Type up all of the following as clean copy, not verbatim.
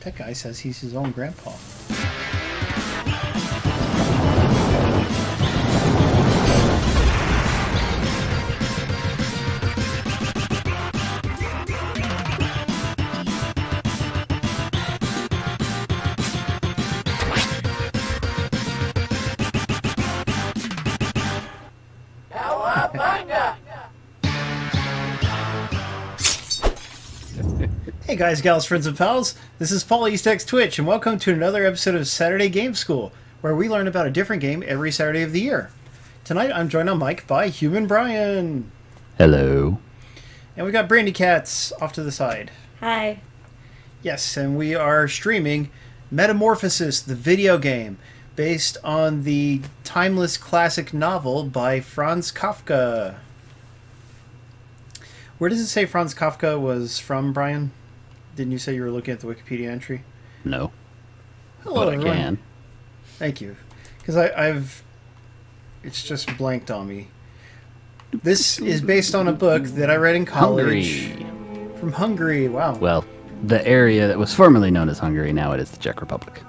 That guy says he's his own grandpa. Hey guys, gals, friends, and pals, this is Paul EastX Twitch, and welcome to another episode of Saturday Game School, where we learn about a different game every Saturday of the year. Tonight I'm joined on mic by Human Brian. Hello. And we got Brandykatz off to the side. Hi. Yes, and we are streaming Metamorphosis, the video game, based on the timeless classic novel by Franz Kafka. Where does it say Franz Kafka was from, Brian? Didn't you say you were looking at the Wikipedia entry? No. Hello, but everyone. I can. Thank you. Because I've... It's just blanked on me. This is based on a book that I read in college. Hungary. From Hungary, wow. Well, the area that was formerly known as Hungary, now it is the Czech Republic.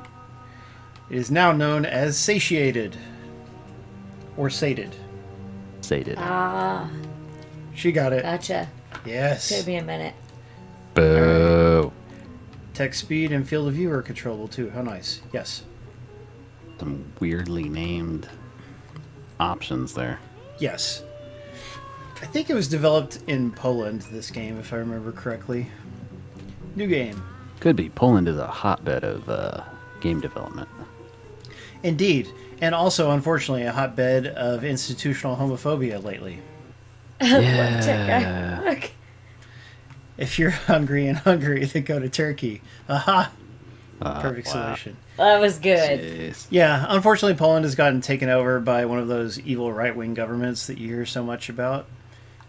It is now known as Satiated. Or Sated. Sated. Ah, She got it. gotcha. Yes. Took me a minute. Boo. Text speed and field of view are controllable too. How nice. Yes. Some weirdly named options there. Yes. I think it was developed in Poland, this game, if I remember correctly. New game. Could be. Poland is a hotbed of game development. Indeed. And also, unfortunately, a hotbed of institutional homophobia lately. Yeah. Look. If you're hungry in Hungary, then go to Turkey. Aha! Perfect wow. solution. That was good. Jeez. Yeah, unfortunately, Poland has gotten taken over by one of those evil right-wing governments that you hear so much about.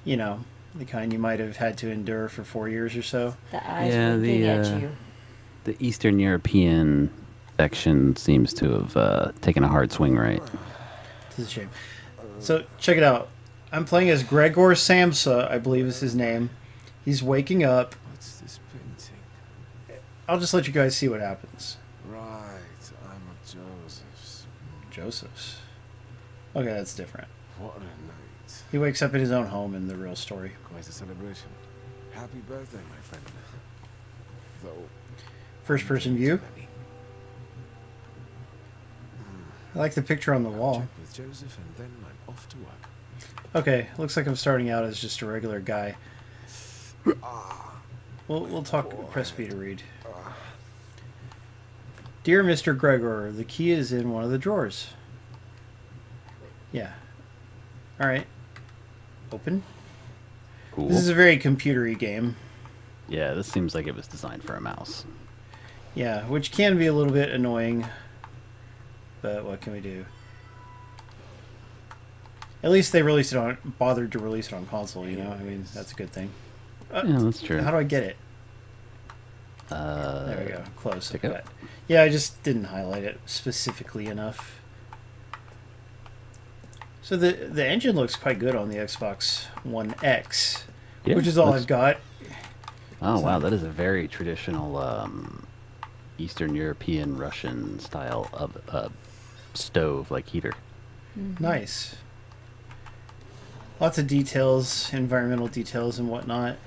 You know, the kind you might have had to endure for 4 years or so. The eyes Yeah, winking at you. The Eastern European section seems to have taken a hard swing right. It's a shame. So, check it out. I'm playing as Gregor Samsa, I believe is his name. He's waking up. What's this painting? I'll just let you guys see what happens. Right, I'm at Joseph's. Joseph's. Okay, that's different. What a night. He wakes up in his own home in the real story. Quite a celebration. Happy birthday, my friend. Though. First person view. I like the picture on the wall. Check with Joseph and then I'm off to work. Okay, looks like I'm starting out as just a regular guy. We'll talk. Press B to read. Dear Mr. Gregor, the key is in one of the drawers. Yeah. Alright. Open. Cool. This is a very computery game. Yeah, this seems like it was designed for a mouse. Yeah, which can be a little bit annoying. But what can we do? At least they released it on, bothered to release it on console, you know? I mean, that's a good thing. Yeah, that's true. How do I get it? There we go. Close. Pick up. Yeah, I just didn't highlight it specifically enough. So the engine looks quite good on the Xbox One X, Yeah, which is all that's- I've got. Oh wow, that is a very traditional Eastern European Russian style of stove, like heater. Nice. Lots of details, environmental details and whatnot.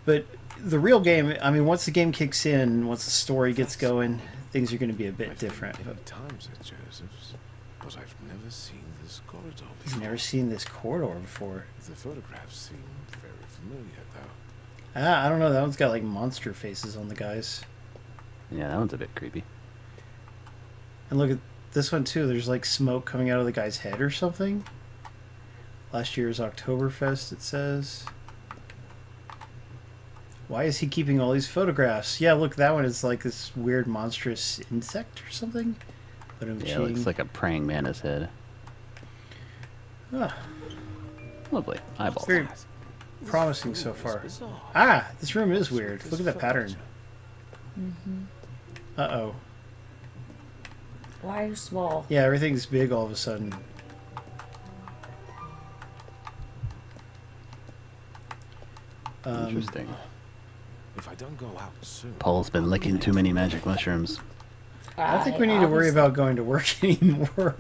But the real game, I mean, once the game kicks in, once the story gets going, things are going to be a bit I've different. been many times at Joseph's, but I've never seen this corridor He's before. never seen this corridor before. The photographs seem very familiar, though. Ah, I don't know. That one's got like monster faces on the guys. Yeah, that one's a bit creepy. And look at this one too. There's like smoke coming out of the guy's head or something. Last year's Oktoberfest, it says. Why is he keeping all these photographs? Yeah, look, that one is like this weird monstrous insect or something. But I'm Yeah, it looks like a praying mantis head. Ah, Lovely. Eyeballs. very promising so It's far. bizarre. Ah, this room is weird. This Look at that pattern. furniture. Uh-oh. Why are you small? Yeah, everything's big all of a sudden. Interesting. If I don't go out soon, Paul's been licking too many magic mushrooms. I don't think we need to worry about going to work anymore.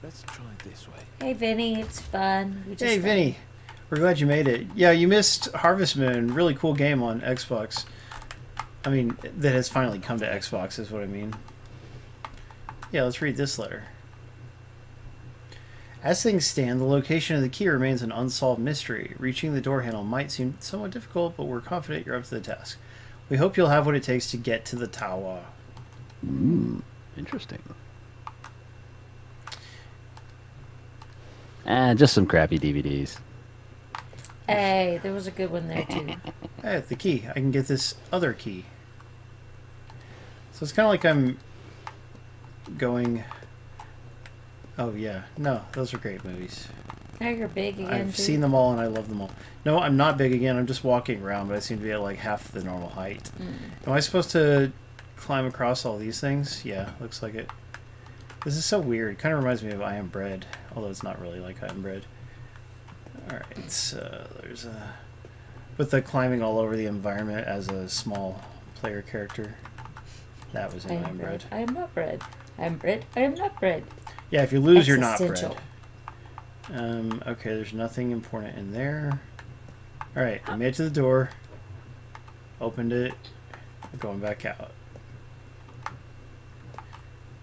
let's try this way. Hey, Vinny, it's fun. We just Hey, Vinny. We're glad you made it. Yeah, you missed Harvest Moon. Really cool game on Xbox. I mean, that has finally come to Xbox, is what I mean. Yeah, let's read this letter. As things stand, the location of the key remains an unsolved mystery. Reaching the door handle might seem somewhat difficult, but we're confident you're up to the task. We hope you'll have what it takes to get to the tower. Interesting. Just some crappy DVDs. Hey, there was a good one there, too. Hey, the key. I can get this other key. So it's kind of like I'm going... Oh, yeah. No, those are great movies. Now you're big again, I've too. seen them all and I love them all. No, I'm not big again. I'm just walking around, but I seem to be at like half the normal height. Am I supposed to climb across all these things? Yeah, looks like it. This is so weird. Kind of reminds me of I Am Bread, although it's not really like I Am Bread. Alright, so there's a... With the climbing all over the environment as a small player character. That was in I Am Bread. I am not bread. I am bread. I am not bread. Yeah, if you lose, you're not bread. Existential. Okay, there's nothing important in there. Alright, I made it to the door. Opened it. Going back out.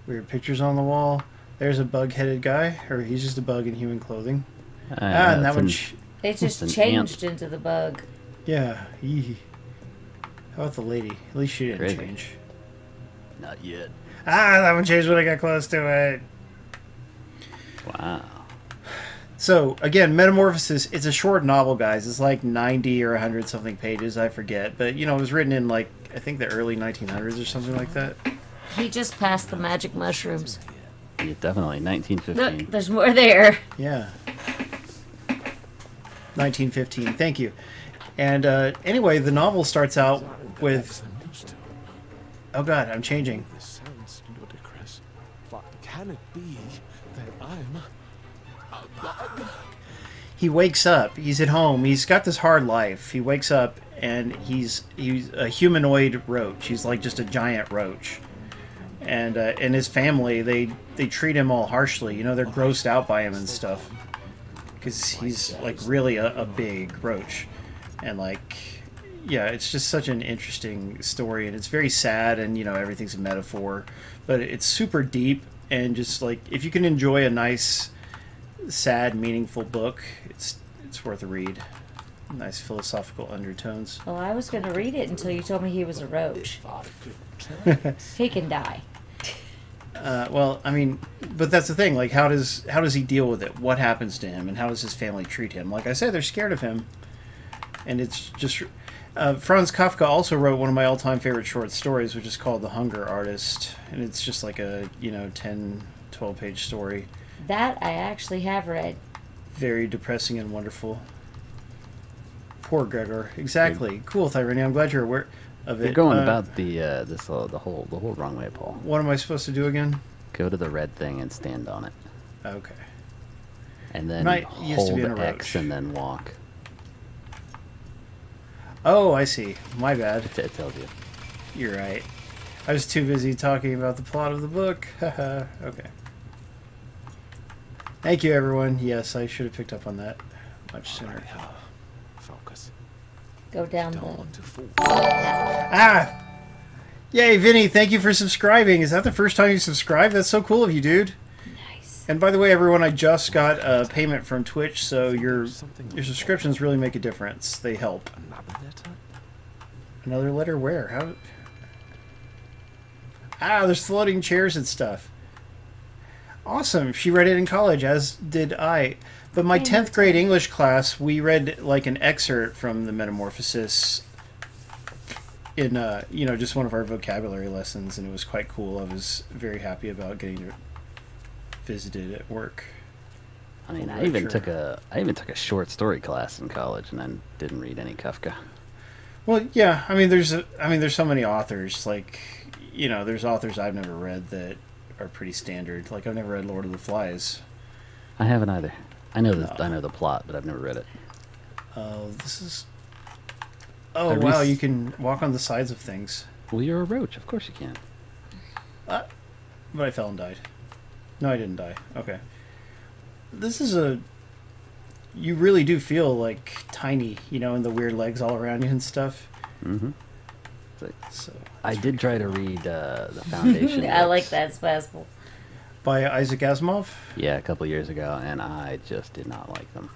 Weird pictures on the wall. There's a bug-headed guy. Or he's just a bug in human clothing. And that one... They just changed into the bug. Yeah. Eee. How about the lady? At least she didn't Crazy. change. Not yet. That one changed when I got close to it. Wow. So, again, Metamorphosis, it's a short novel, guys. It's like 90 or 100 something pages, I forget. But, you know, it was written in, like, I think the early 1900s or something like that. He just passed the magic mushrooms. Yeah, definitely. 1915. Look, there's more there. Yeah. 1915, thank you. And, anyway, the novel starts out with... Oh, God, I'm changing. This sounds ludicrous, but can it be that I'm... He wakes up. He's at home. He's got this hard life. He wakes up and he's a humanoid roach. He's like just a giant roach. And his family, they treat him all harshly. You know, they're grossed out by him and stuff. Because he's like really a big roach. And like, yeah, it's just such an interesting story. And it's very sad and, you know, everything's a metaphor. But it's super deep and just like, if you can enjoy a nice... sad, meaningful book, it's worth a read. Nice philosophical undertones. Well, I was going to read it until you told me he was a roach. He can die. Well, I mean, but that's the thing. Like, how does he deal with it? What happens to him, and how does his family treat him? Like I said, they're scared of him, and it's just. Franz Kafka also wrote one of my all-time favorite short stories, which is called The Hunger Artist, and it's just like a 10, 12-page story. That I actually have read. Very depressing and wonderful. Poor Gregor. Exactly. Cool, Thyrene. I'm glad you're aware of it. You're going about the whole wrong way, Paul. What am I supposed to do again? Go to the red thing and stand on it. Okay. And then used to be in hold a X roach. and then walk. Oh, I see. My bad. It tells you. You're right. I was too busy talking about the plot of the book. Haha. Okay. Thank you, everyone. Yes, I should have picked up on that much sooner. Focus. Go down Don't the... want to fall. Ah! Yay, Vinny, thank you for subscribing. Is that the first time you subscribed? That's so cool of you, dude. Nice. And by the way, everyone, I just got a payment from Twitch, so your subscriptions really make a difference. They help. Another letter? Another letter where? How? Ah, there's floating chairs and stuff. Awesome. She read it in college, as did I. But my 10th grade English class, we read like an excerpt from the Metamorphosis in, just one of our vocabulary lessons, and it was quite cool. I was very happy about getting to visit it at work. I mean, I even took a short story class in college, and then didn't read any Kafka. Well, yeah. I mean, there's so many authors. Like, there's authors I've never read that are pretty standard. Like, I've never read Lord of the Flies. I haven't either. I know the plot, but I've never read it. Oh, this is... Oh, wow, you can walk on the sides of things. Well, you're a roach. Of course you can. But I fell and died. No, I didn't die. Okay. This is a... You really do feel, like, tiny, you know, and the weird legs all around you and stuff. Mm-hmm. So, I did try to read the Foundation. I like books. that. It's possible. by Isaac Asimov? Yeah, a couple years ago, and I just did not like them.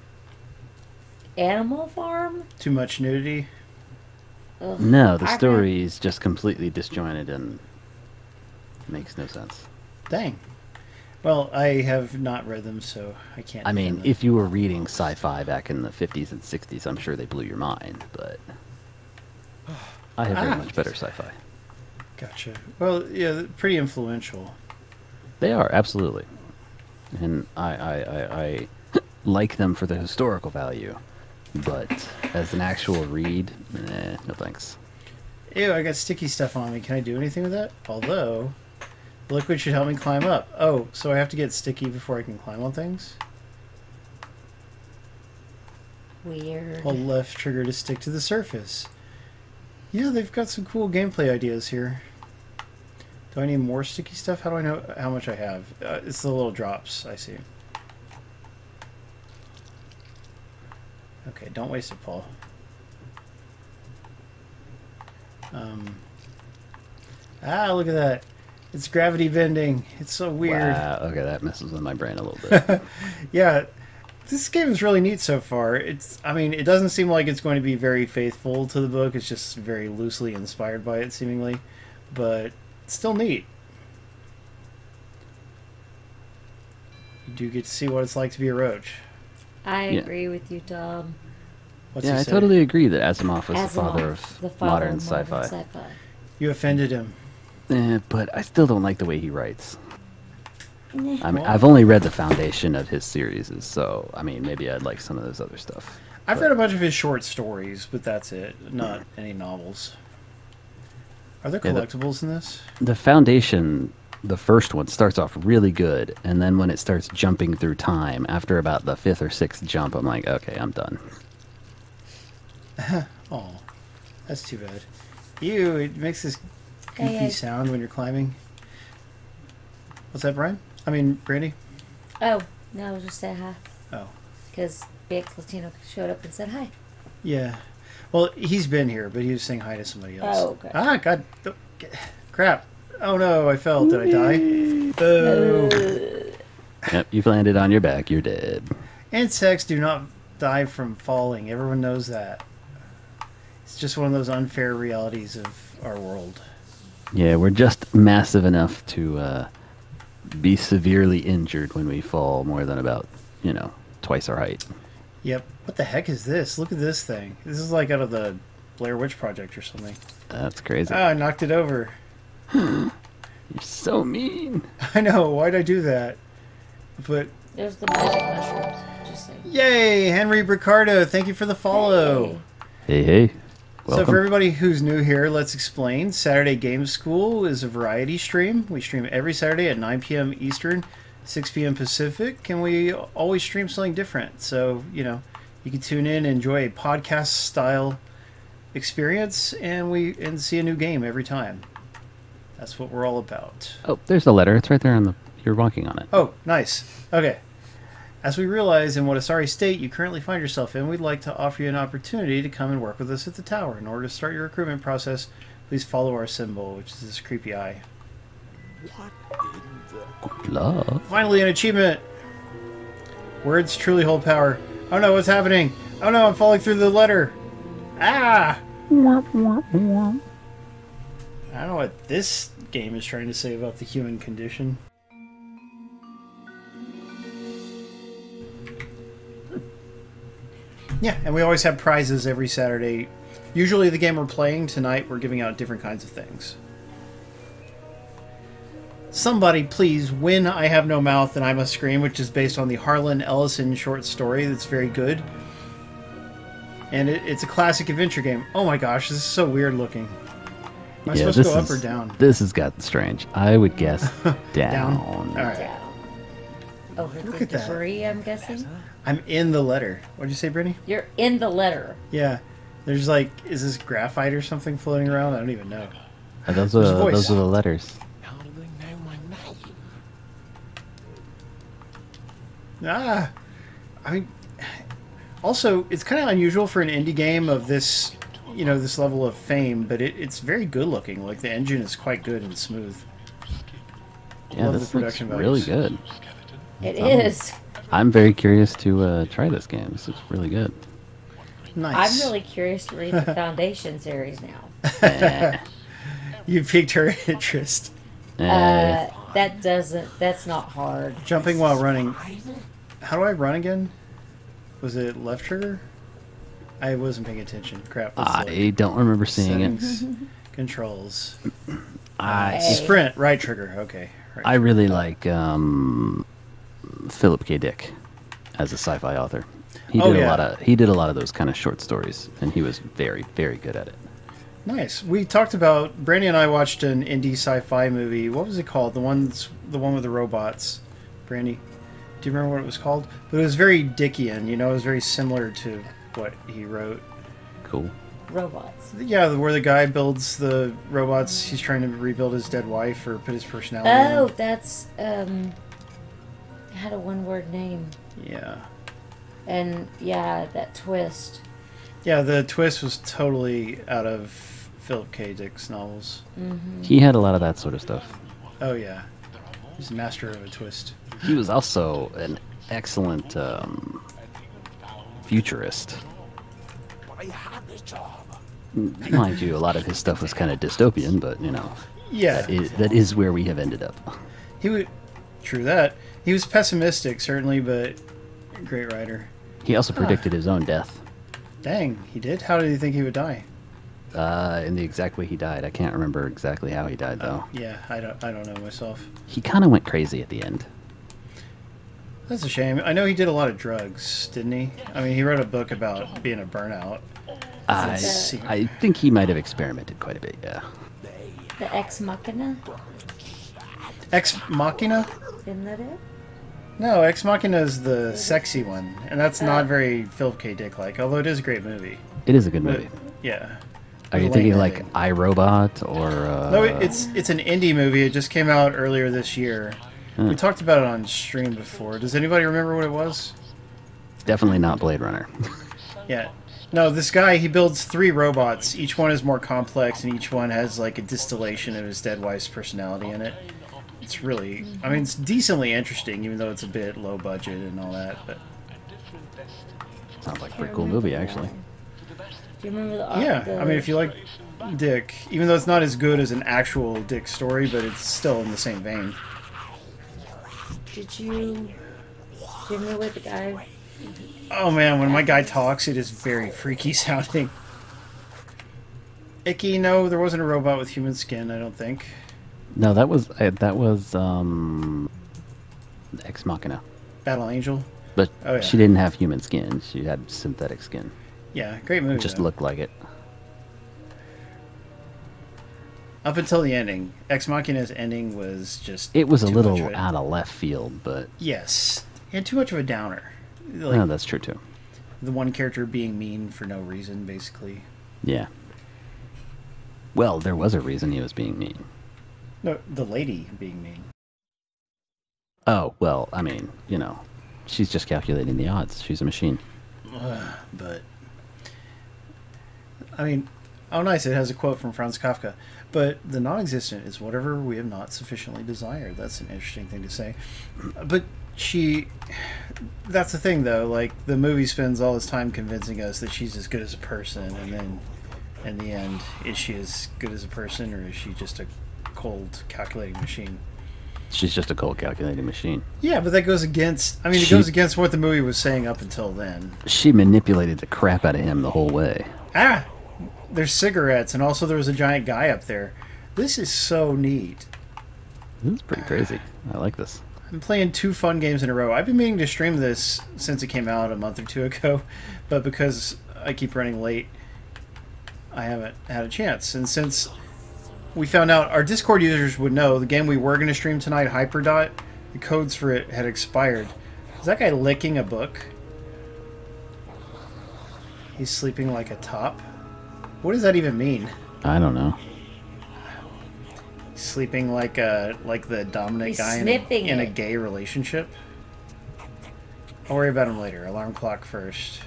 Animal Farm? Too much nudity? Ugh. No, the I story is just completely disjointed and makes no sense. Dang. Well, I have not read them, so I can't. I mean, defend them. if you were reading sci-fi back in the 50s and 60s, I'm sure they blew your mind, but I have very much better sci-fi. Gotcha. Well, yeah, pretty influential. They are, absolutely. And I like them for the historical value, but as an actual read, no thanks. Ew, I got sticky stuff on me. Can I do anything with that? Although, the liquid should help me climb up. Oh, so I have to get sticky before I can climb on things? Weird. Hold left trigger to stick to the surface. Yeah, they've got some cool gameplay ideas here. Do I need more sticky stuff? How do I know how much I have? It's the little drops, I see. Okay, don't waste it, Paul. Look at that. It's gravity bending. It's so weird. Wow, okay, that messes with my brain a little bit. Yeah, this game is really neat so far. I mean, it doesn't seem like it's going to be very faithful to the book. It's just very loosely inspired by it, seemingly. But it's still neat. You do get to see what it's like to be a roach. I agree with you, Tom. What's Yeah, he I say? totally agree that Asimov was Asimov, the father of the father modern of sci-fi. You offended him. But I still don't like the way he writes. Nah. I mean, I've only read the foundation of his series, so I mean, maybe I'd like some of those other stuff. I've read a bunch of his short stories, but that's it. Not any novels. Are there Yeah, collectibles in this? The foundation, the first one, starts off really good, and then when it starts jumping through time, after about the 5th or 6th jump, I'm like, okay, I'm done. Oh, that's too bad. Ew, it makes this goofy sound when you're climbing. What's that, Brian? I mean, Brandy? Oh, no, I was just saying hi. Oh. Because BX Latino showed up and said hi. Yeah. Well, he's been here, but he was saying hi to somebody else. Oh, okay. Ah, God. Oh, crap. Oh, no, I fell. Did I die? Boo. Yep, you've landed on your back, you're dead. Insects do not die from falling. Everyone knows that. It's just one of those unfair realities of our world. Yeah, we're just massive enough to be severely injured when we fall more than about, twice our height. Yep. What the heck is this? Look at this thing. This is like out of the Blair Witch Project or something. That's crazy. Ah, I knocked it over. You're so mean. I know. Why'd I do that? But There's the magic mushrooms. Just saying. yay, Henry Ricardo. Thank you for the follow. Hey. Hey. So Welcome. for everybody who's new here, let's explain. Saturday Games School is a variety stream. We stream every Saturday at 9 p.m. Eastern, 6 p.m. Pacific, and we always stream something different. So, you can tune in and enjoy a podcast-style experience, and see a new game every time. That's what we're all about. Oh, there's the letter. It's right there on the... You're walking on it. Oh, nice. Okay. As we realize in what a sorry state you currently find yourself in, we'd like to offer you an opportunity to come and work with us at the tower. In order to start your recruitment process, please follow our symbol, which is this creepy eye. Good luck. Finally, an achievement! Words truly hold power. Oh no, what's happening? Oh no, I'm falling through the letter! Ah! I don't know what this game is trying to say about the human condition. Yeah, and we always have prizes every Saturday. Usually the game we're playing, tonight we're giving out different kinds of things. Somebody please win I Have No Mouth and I Must Scream, which is based on the Harlan Ellison short story that's very good. And it's a classic adventure game. Oh my gosh, this is so weird looking. Am I supposed to go up or down? This has gotten strange. I would guess down. Down? Alright. Down. Over Look the at that. debris, I'm guessing? I'm in the letter. What'd you say, Brittany? You're in the letter. Yeah. There's like, is this graphite or something floating around? I don't even know. Those There's a are voice. those are the letters. How do they know my name? Ah, I mean, also, it's kind of unusual for an indie game of this, you know, this level of fame, but it's very good looking. Like, the engine is quite good and smooth. Yeah, Love this the looks production really values. good. It is. I'm very curious to try this game. This looks really good. Nice. I'm really curious to read the Foundation series now. You piqued her interest. That's not hard. Jumping while running. How do I run again? Was it left trigger? I wasn't paying attention. Crap. I don't remember seeing it. Settings, controls. I Sprint, right trigger. Okay. Right I really like Philip K. Dick as a sci-fi author. He did a lot of those kind of short stories, and he was very, very good at it. Nice. We talked about Brandy and I watched an indie sci-fi movie. What was it called? The one with the robots. Brandy, do you remember what it was called? But it was very Dickian. You know, it was very similar to what he wrote. Cool. Robots. Yeah, where the guy builds the robots. He's trying to rebuild his dead wife or put his personality. Oh, in. that's had a one-word name. Yeah. And yeah, that twist. Yeah, the twist was totally out of Philip K. Dick's novels. He had a lot of that sort of stuff. Oh yeah, he's a master of a twist. He was also an excellent futurist. I had this job. Mind you, a lot of his stuff was kind of dystopian, but you know, Yeah, that is where we have ended up. he would. True that. He was pessimistic, certainly, but a great writer. He also predicted his own death Dang, he did. How did you think he would die? in the exact way he died. I can't remember exactly how he died, though. Yeah, I don't know myself. He kind of went crazy at the end. That's a shame. I know he did a lot of drugs, didn't he? I mean, he wrote a book about being a burnout. I think he might have experimented quite a bit, yeah. The Ex Machina? Ex Machina? Isn't that it? No, Ex Machina is the sexy one, and that's not very Philip K. Dick-like, although it is a great movie. It is a good But, movie. yeah. Are you Lame thinking like ending. iRobot or... No, it's an indie movie. It just came out earlier this year. We talked about it on stream before. Does anybody remember what it was? Definitely not Blade Runner. Yeah. No, this guy, he builds 3 robots. Each one is more complex, and each one has like a distillation of his dead wife's personality in it. It's really, I mean, it's decently interesting, even though it's a bit low budget and all that. But Sounds like a pretty cool movie, actually. Do you remember the yeah, I mean, if you like Dick, even though it's not as good as an actual Dick story, but it's still in the same vein. Do you remember what the guy... Oh man, when my guy talks, it is very freaky sounding. Icky, no, there wasn't a robot with human skin, I don't think. No, that was Ex Machina. Battle Angel? But Oh, yeah. she didn't have human skin. She had synthetic skin. Yeah, great movie. It just though. looked like it. Up until the ending. Ex Machina's ending was just It was a too much little of it. out of left field, but Yes. And too much of a downer. Like, no, that's true too. the one character being mean for no reason, basically. Yeah. Well, there was a reason he was being mean. No, the lady being mean. Oh, well, I mean, you know, she's just calculating the odds. She's a machine. But, I mean, oh nice, it has a quote from Franz Kafka. But the non-existent is whatever we have not sufficiently desired. That's an interesting thing to say. But that's the thing though, like, the movie spends all its time convincing us that she's as good as a person, and then, in the end, is she as good as a person, or is she just a cold, calculating machine? She's just a cold calculating machine. Yeah, but that goes against, I mean, it She- goes against what the movie was saying up until then. She manipulated the crap out of him the whole way. Ah! There's cigarettes, and also there was a giant guy up there. This is so neat. This is pretty crazy. I like this. I'm playing 2 fun games in a row. I've been meaning to stream this since it came out a month or 2 ago, but because I keep running late, I haven't had a chance. And since we found out, our Discord users would know, the game we were going to stream tonight, Hyperdot, the codes for it had expired. Is that guy licking a book? He's sleeping like a top. What does that even mean? I don't know. Sleeping like the dominant He's guy sniffing in a it. gay relationship? I'll worry about him later. Alarm clock first.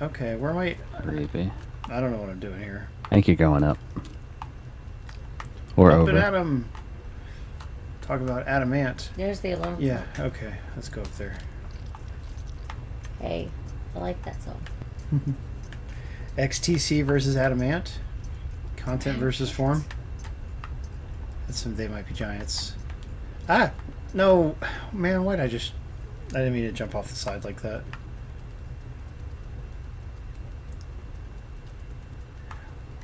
Okay, where am I? Creepy. I don't know what I'm doing here. I think you're going up. Or Up over. and Adam. Talk about adamant. There's the alarm. Yeah, okay. Let's go up there. Hey, I like that song. XTC versus adamant. Content versus form. That's some They Might Be Giants. Ah! No! Man, why'd I didn't mean to jump off the side like that.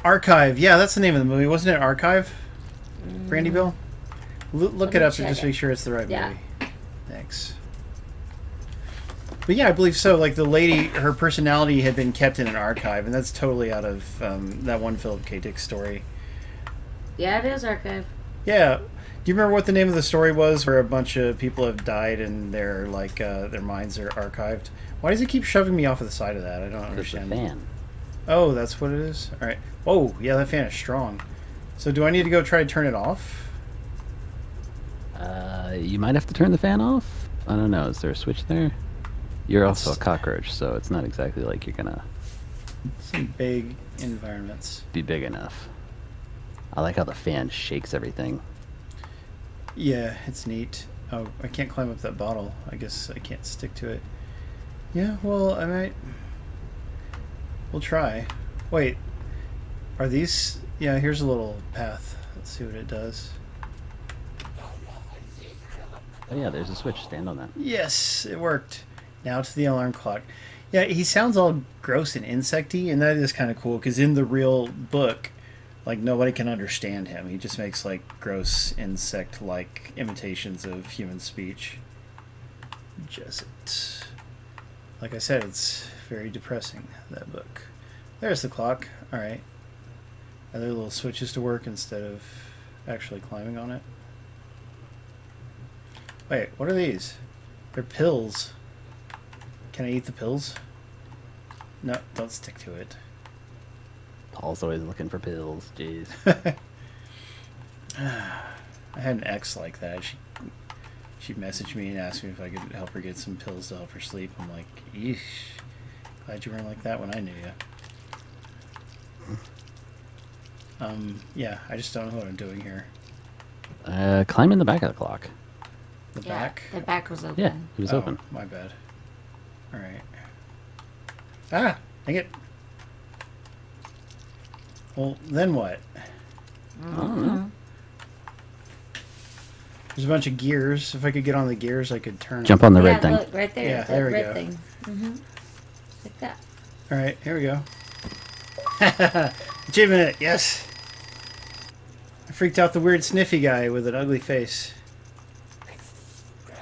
Archive. Yeah, that's the name of the movie. Wasn't it Archive? Brandy Bill? Look Let it me up and check just it. make sure it's the right Yeah. movie. Thanks. But yeah, I believe so. Like the lady, her personality had been kept in an archive, and that's totally out of that one Philip K. Dick story. Yeah, it is archive. Yeah. Do you remember what the name of the story was, where a bunch of people have died and their their minds are archived? Why does it keep shoving me off of the side of that? I don't There's the understand. fan. Oh, that's what it is? Alright. Oh, yeah, that fan is strong. So do I need to go try to turn it off? You might have to turn the fan off. I don't know. Is there a switch there? You're also a cockroach, so it's not exactly like you're gonna Some big environments. be big enough. I like how the fan shakes everything. Yeah, it's neat. Oh, I can't climb up that bottle. I guess I can't stick to it. Yeah, well, I might... We'll try. Wait. Are these... Yeah, here's a little path. Let's see what it does. Oh yeah, there's a switch. Stand on that. Yes, it worked. Now to the alarm clock. Yeah, he sounds all gross and insecty, and that is kind of cool, because in the real book, like, nobody can understand him. He just makes, like, gross insect-like imitations of human speech. Just... Like I said, it's very depressing, that book. There's the clock. Alright. Are there little switches to work instead of actually climbing on it? Wait, what are these? They're pills. Can I eat the pills? No, don't stick to it. Paul's always looking for pills. Jeez. I had an ex like that. She messaged me and asked me if I could help her get some pills to help her sleep. I'm like, eesh. Glad you weren't like that when I knew you. Yeah, I just don't know what I'm doing here. Climb in the back of the clock. The Yeah, back? the back was open. Yeah, it was Oh, open. my bad. Alright. Ah! Dang it. Well, then what? There's a bunch of gears. If I could get on the gears, I could turn Jump them. on the Yeah, red thing. look, right there. Yeah, that there we red go. thing. Like that. Alright, here we go. Achievement, yes! I freaked out the weird sniffy guy with an ugly face.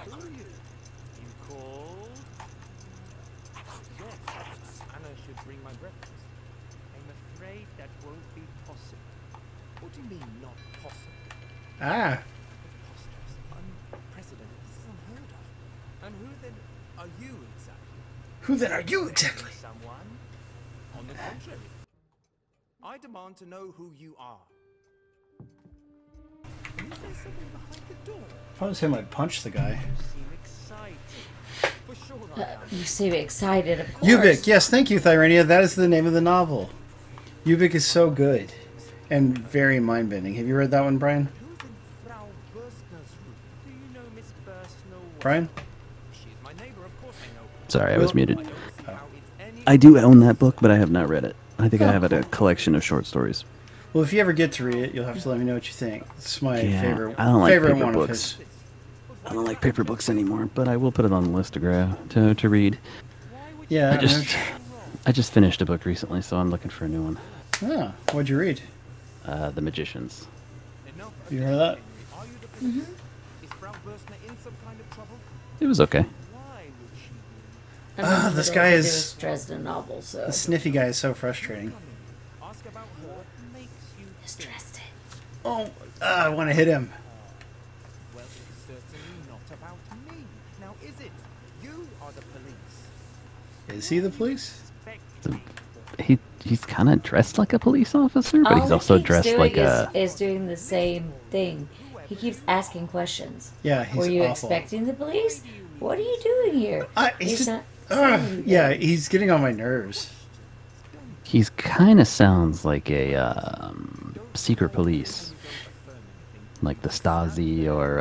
You called? Yes, Anna should bring my breakfast. I'm afraid that won't be possible. What do you mean, not possible? Ah! Preposterous. Unprecedented. This is unheard of. And who then are you exactly? Who then are you exactly? Someone? On the contrary. I demand to know who you are. Is there something behind the door? If I was him, I'd punch the guy. You seem excited. For sure I am. You seem excited, of course. Ubik, yes, thank you, Thyrenia. That is the name of the novel. Ubik is so good and very mind-bending. Have you read that one, Brian? Who's in Frau Bürstner's room? Do you know Miss Bursnell? Brian? She's my neighbor, of course I know. Sorry, I was muted. I don't see how it's any... I do own that book, but I have not read it. I think I have it a collection of short stories. Well, if you ever get to read it, you'll have to let me know what you think. It's my Yeah, favorite, I don't like favorite paper one books. of his. I don't like paper books anymore, but I will put it on the list to to read. Yeah, I just finished a book recently, so I'm looking for a new one. Ah, what'd you read? The Magicians. Enough. You heard of that? Are you the police? Is Frau Bürstner in some kind of trouble? It was okay. Why would she be? And then this the guy newest is- Dresden novel, so. The sniffy guy is so frustrating. Ask about her. What makes you It's Dresden. Oh, I want to hit him. Well, it's certainly not about me. Now, is it? You are the police. Is he the police? He's kind of dressed like a police officer, but he's All also he keeps dressed doing like a. is doing the same thing. He keeps asking questions. Yeah, he's Were you awful. expecting the police? What are you doing here? He's just, not saying yeah, anything. he's getting on my nerves. He's kind of sounds like a secret police, like the Stasi or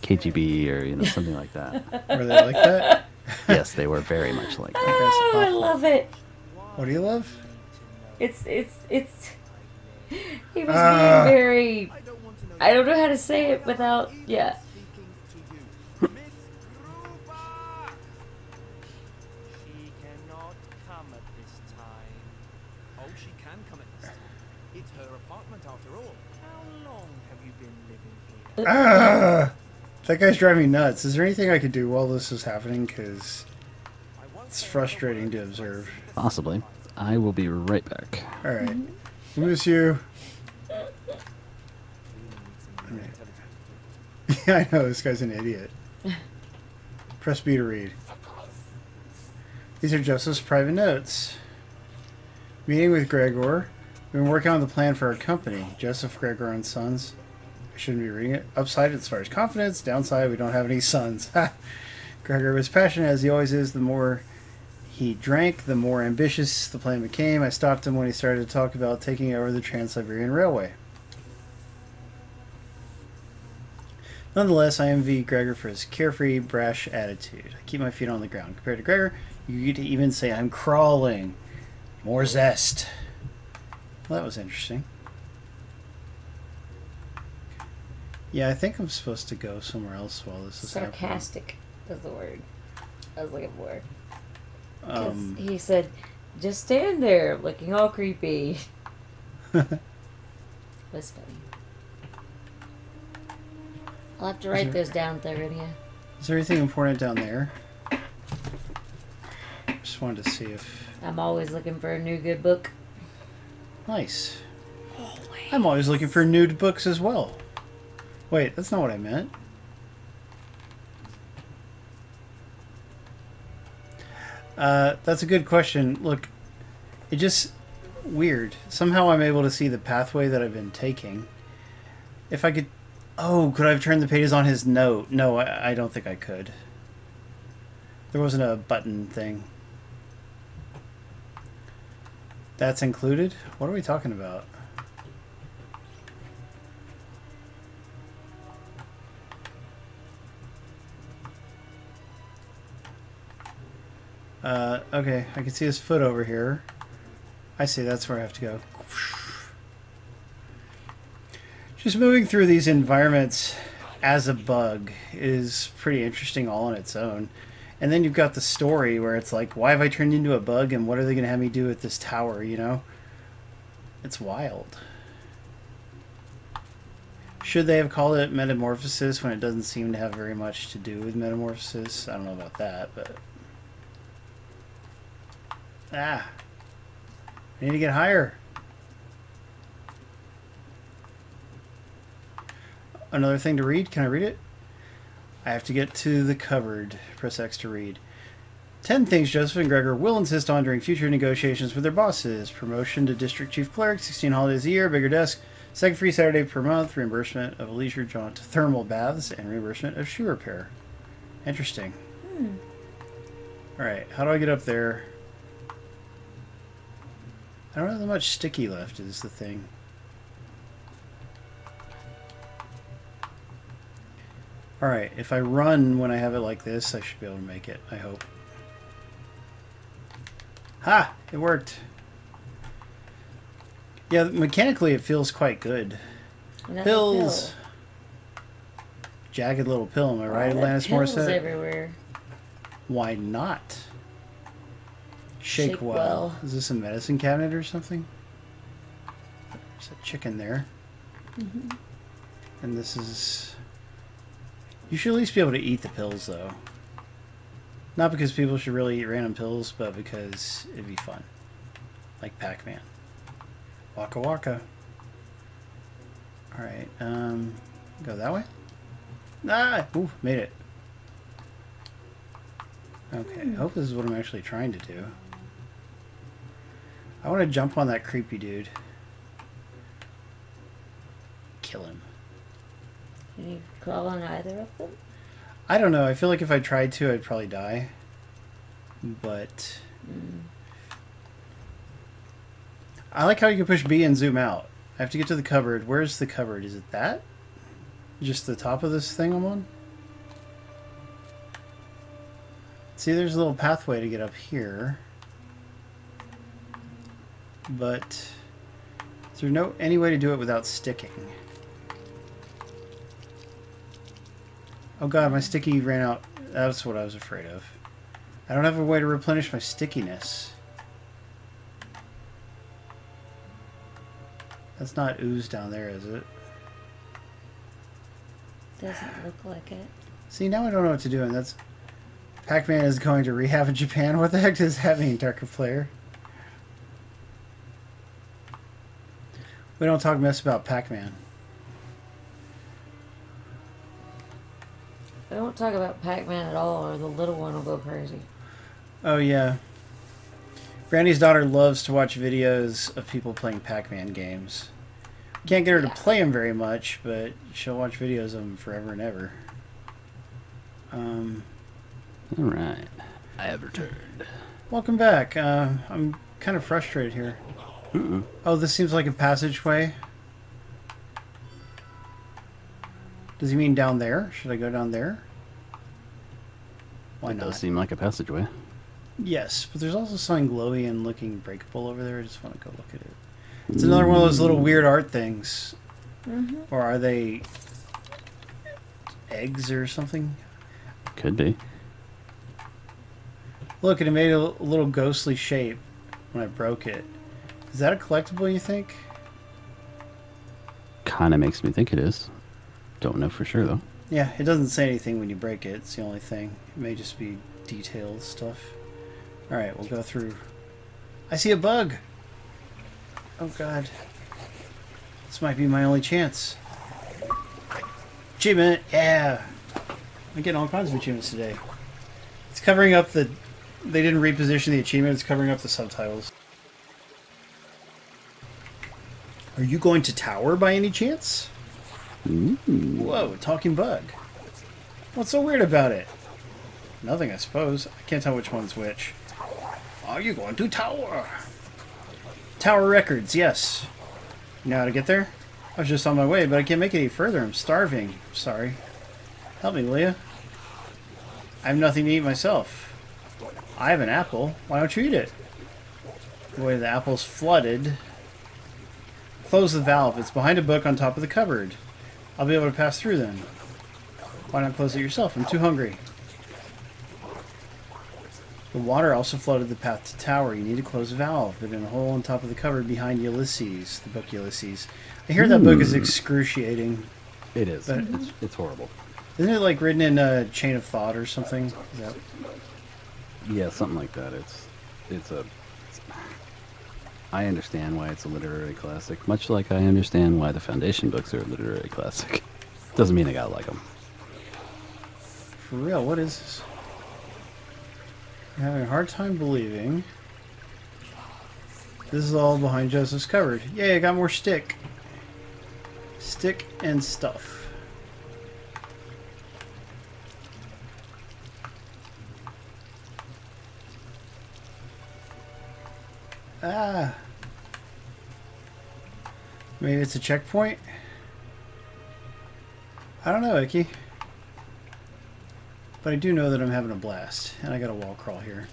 KGB or something like that. Were they like that? Yes, they were very much like that. Oh, I love it. What do you love? It's. He was being very. I don't know how to say it without. Yeah. She cannot come at this time. Oh, she can come at this time. It's her apartment after all. How long have you been living here? That guy's driving me nuts. Is there anything I could do while this is happening? Because it's frustrating to observe. Possibly. I will be right back. All right. Miss you. Yeah, I know. This guy's an idiot. Press B to read. These are Joseph's private notes. Meeting with Gregor. We've been working on the plan for our company. Joseph, Gregor, and Sons. I shouldn't be reading it. Upside as far as confidence. Downside, we don't have any sons. Gregor was passionate as he always is. The more he drank, the more ambitious the plan became. I stopped him when he started to talk about taking over the Trans-Siberian Railway. Nonetheless, I envy Gregor for his carefree, brash attitude. I keep my feet on the ground. Compared to Gregor, you get to even say I'm crawling. More zest. Well, that was interesting. Yeah, I think I'm supposed to go somewhere else while this is happening. Sarcastic is the word I was looking for. 'Cause Um, he said, just stand there looking all creepy. That's funny. I'll have to write those down, Theridia. is there anything important down there? Just wanted to see if... I'm always looking for a new good book. Nice. I'm always looking for nude books as well. Wait, that's not what I meant. That's a good question. Look, it just... weird. Somehow I'm able to see the pathway that I've been taking. If I could... Oh, could I have turned the pages on his note? No, I don't think I could. There wasn't a button thing. That's included? What are we talking about? Okay, I can see his foot over here. I see, that's where I have to go. Just moving through these environments as a bug is pretty interesting all on its own. And then you've got the story where it's like, why have I turned into a bug and what are they going to have me do at this tower, you know? It's wild. Should they have called it Metamorphosis when it doesn't seem to have very much to do with Metamorphosis? I don't know about that, but... Ah! I need to get higher. Another thing to read. Can I read it? I have to get to the cupboard. Press X to read. 10 things Joseph and Gregor will insist on during future negotiations with their bosses. Promotion to District Chief Clerk, 16 holidays a year, bigger desk, second free Saturday per month, reimbursement of a leisure jaunt to thermal baths, and reimbursement of shoe repair. Interesting. Alright, how do I get up there? I don't have that much sticky left is the thing. Alright, if I run when I have it like this, I should be able to make it, I hope. Ha! It worked. Yeah, mechanically it feels quite good. Another Pills! pill. Jagged little pill, am I right, That Atlantis pills Morissette? everywhere. Why not? Shake, Shake well. well. Is this a medicine cabinet or something? There's a chicken there. And this is... You should at least be able to eat the pills, though. Not because people should really eat random pills, but because it'd be fun. Like Pac-Man. Waka waka. Alright, go that way? Ah! Ooh, made it. Okay, I hope this is what I'm actually trying to do. I want to jump on that creepy dude. Kill him. Can you crawl on either of them? I don't know. I feel like if I tried to, I'd probably die. But... I like how you can push B and zoom out. I have to get to the cupboard. Where's the cupboard? Is it that? Just the top of this thing I'm on? See, there's a little pathway to get up here. But... is there any way to do it without sticking? Oh god, my sticky ran out. That's what I was afraid of. I don't have a way to replenish my stickiness. That's not ooze down there, is it? Doesn't look like it. See, now I don't know what to do, and that's... Pac-Man is going to rehab in Japan? What the heck does that mean, Darker Player? We don't talk mess about Pac-Man. I don't talk about Pac-Man at all, or the little one will go crazy. Oh, yeah. Brandy's daughter loves to watch videos of people playing Pac-Man games. Can't get her to play them very much, but she'll watch videos of them forever and ever. Alright. I have returned. Welcome back. I'm kind of frustrated here. Oh, this seems like a passageway. Does he mean down there? Should I go down there? Why It not? does seem like a passageway. Yes, but there's also something glowy and looking breakable over there. I just want to go look at it. It's another one of those little weird art things. Or are they eggs or something? Could be. Look, and it made a little ghostly shape when I broke it. Is that a collectible, you think? Kind of makes me think it is. Don't know for sure, though. Yeah, it doesn't say anything when you break it. It's the only thing. It may just be detailed stuff. Alright, we'll go through. I see a bug! Oh god. This might be my only chance. Achievement! Yeah! I'm getting all kinds of achievements today. It's covering up the... They didn't reposition the achievement. It's covering up the subtitles. Are you going to tower by any chance? Ooh. Whoa, a talking bug. What's so weird about it? Nothing, I suppose. I can't tell which one's which. Are you going to tower? Tower Records, yes. You know how to get there? I was just on my way, but I can't make it any further. I'm starving. Sorry. Help me, will ya? I have nothing to eat myself. I have an apple. Why don't you eat it? Boy, the apple's flooded. Close the valve. It's behind a book on top of the cupboard. I'll be able to pass through then. Why not close it yourself? I'm too hungry. The water also flooded the path to tower. You need to close the valve, but in a hole on top of the cupboard behind Ulysses, the book Ulysses. I hear that book is excruciating. It is. But- It's horrible. Isn't it like written in a Chain of Thought or something? Is that... Yeah, something like that. I understand why it's a literary classic, much like I understand why the Foundation books are a literary classic. Doesn't mean I gotta like them. For real, what is this? I'm having a hard time believing this is all behind Joseph's cupboard. Yay, I got more stick. Stick and stuff. Ah. Maybe it's a checkpoint? I don't know, Icky. But I do know that I'm having a blast. And I got a wall crawl here.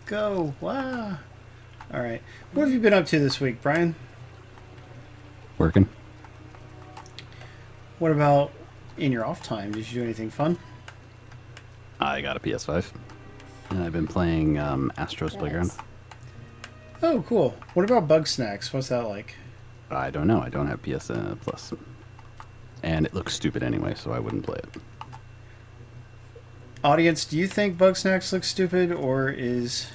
Go! Wow! Alright. What have you been up to this week, Brian? Working. What about in your off time? Did you do anything fun? I got a PS5. And I've been playing Astro's Playground. Oh, cool. What about Bug Snacks? What's that like? I don't know. I don't have PS Plus. And it looks stupid anyway, so I wouldn't play it. Audience, do you think Bug Snacks looks stupid, or is...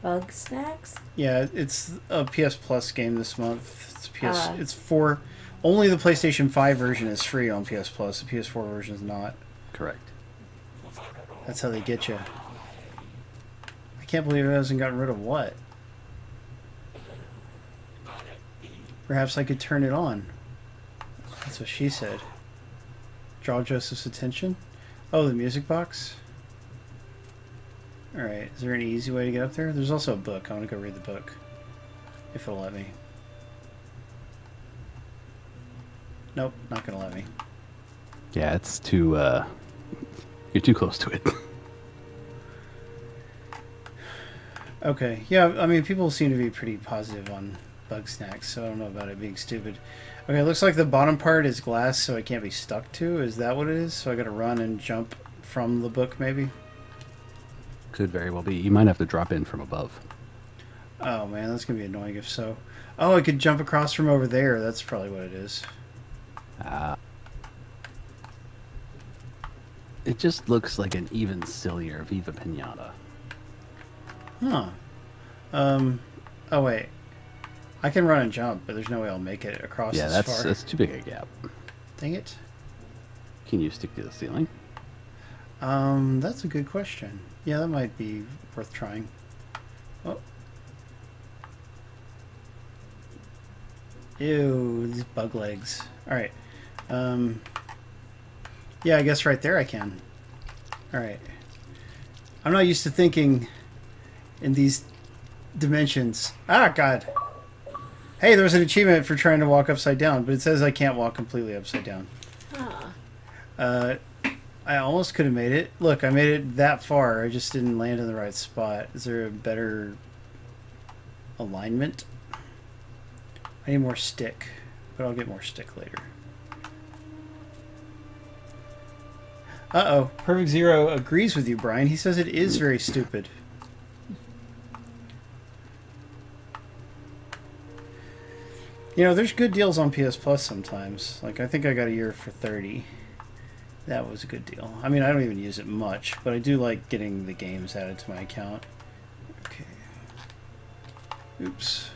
Bug Snacks? Yeah, it's a PS Plus game this month. It's for... Only the PlayStation 5 version is free on PS Plus. The PS4 version is not. Correct. That's how they get you. I can't believe it hasn't gotten rid of what. Perhaps I could turn it on. That's what she said. Draw Joseph's attention. Oh, the music box. Alright, is there any easy way to get up there? There's also a book. I want to go read the book. If it'll let me. Nope, not gonna let me. Yeah, it's too, you're too close to it. Okay, yeah, I mean, people seem to be pretty positive on bug snacks, so I don't know about it being stupid. Okay, it looks like the bottom part is glass, so I can't be stuck to. Is that what it is? So I gotta run and jump from the book, maybe? Could very well be. You might have to drop in from above. Oh, man, that's gonna be annoying if so. Oh, I could jump across from over there. That's probably what it is. It just looks like an even sillier Viva Pinata. Huh. Oh, wait. I can run and jump, but there's no way I'll make it across Yeah, this far. that's too big a gap. Dang it. Can you stick to the ceiling? That's a good question. Yeah, that might be worth trying. Oh. Ew, these bug legs. Alright. Yeah, I guess right there I can. Alright. I'm not used to thinking in these dimensions. Ah, God. Hey, there was an achievement for trying to walk upside down, but it says I can't walk completely upside down. Huh. I almost could have made it. Look, I made it that far. I just didn't land in the right spot. Is there a better alignment? I need more stick, but I'll get more stick later. Uh-oh. Perfect Zero agrees with you, Brian. He says it is very stupid. You know, there's good deals on PS Plus sometimes. Like, I think I got a year for $30. That was a good deal. I mean, I don't even use it much, but I do like getting the games added to my account. Okay. Oops.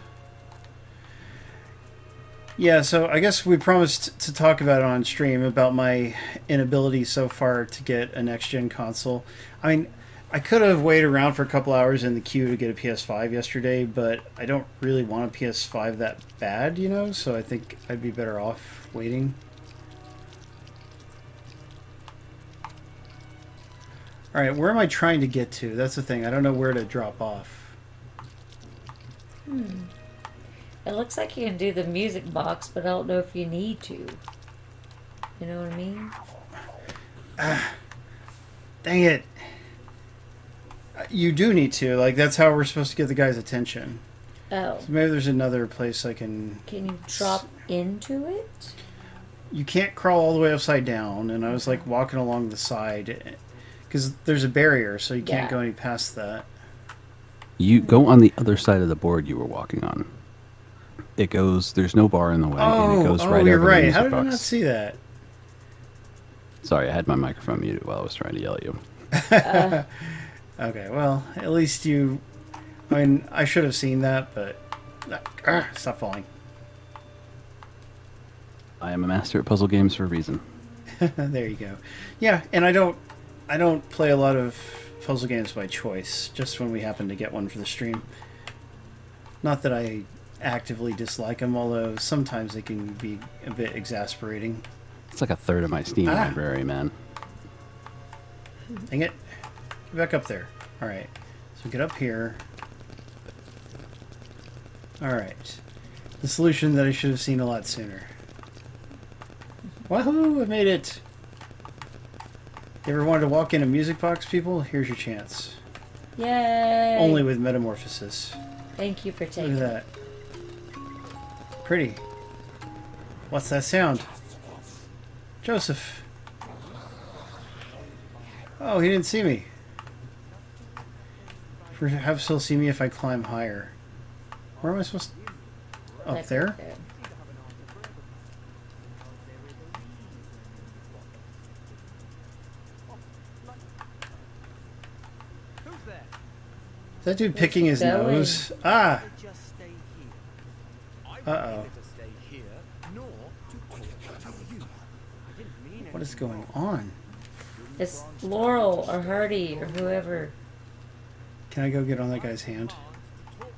Yeah, so I guess we promised to talk about it on stream, about my inability so far to get a next-gen console. I mean, I could have waited around for a couple hours in the queue to get a PS5 yesterday, but I don't really want a PS5 that bad, you know, so I think I'd be better off waiting. Alright, where am I trying to get to? That's the thing. I don't know where to drop off. It looks like you can do the music box, but I don't know if you need to. You know what I mean? Dang it. You do need to. Like, that's how we're supposed to get the guy's attention. Oh. So maybe there's another place I can... Can you drop into it? You can't crawl all the way upside down, and I was, like, walking along the side... Because there's a barrier, so you can't go any past that. You go on the other side of the board you were walking on. It goes, there's no bar in the way, and it goes right you're over right. the music How did I box. not see that? Sorry, I had my microphone muted while I was trying to yell at you. Okay, well, at least you... I mean, I should have seen that, but... stop falling. I am a master at puzzle games for a reason. There you go. Yeah, and I don't play a lot of puzzle games by choice, just when we happen to get one for the stream. Not that I actively dislike them, although sometimes they can be a bit exasperating. It's like a third of my Steam library, man. Dang it. Get back up there. Alright. So get up here. Alright. The solution that I should have seen a lot sooner. Wahoo! I made it! You ever wanted to walk in a music box, people? Here's your chance. Yay! Only with Metamorphosis. Thank you for Look taking at that. Pretty. What's that sound? Joseph. Oh, he didn't see me. Perhaps he'll see me if I climb higher. Where am I supposed to... Up there? Who's there? Is that dude picking his going? nose? Ah! Just stay here. I Uh-oh. won't to stay here, nor to talk to you. I didn't mean What is anything. going on? It's Laurel or Hardy or whoever. Can I go get on that guy's hand?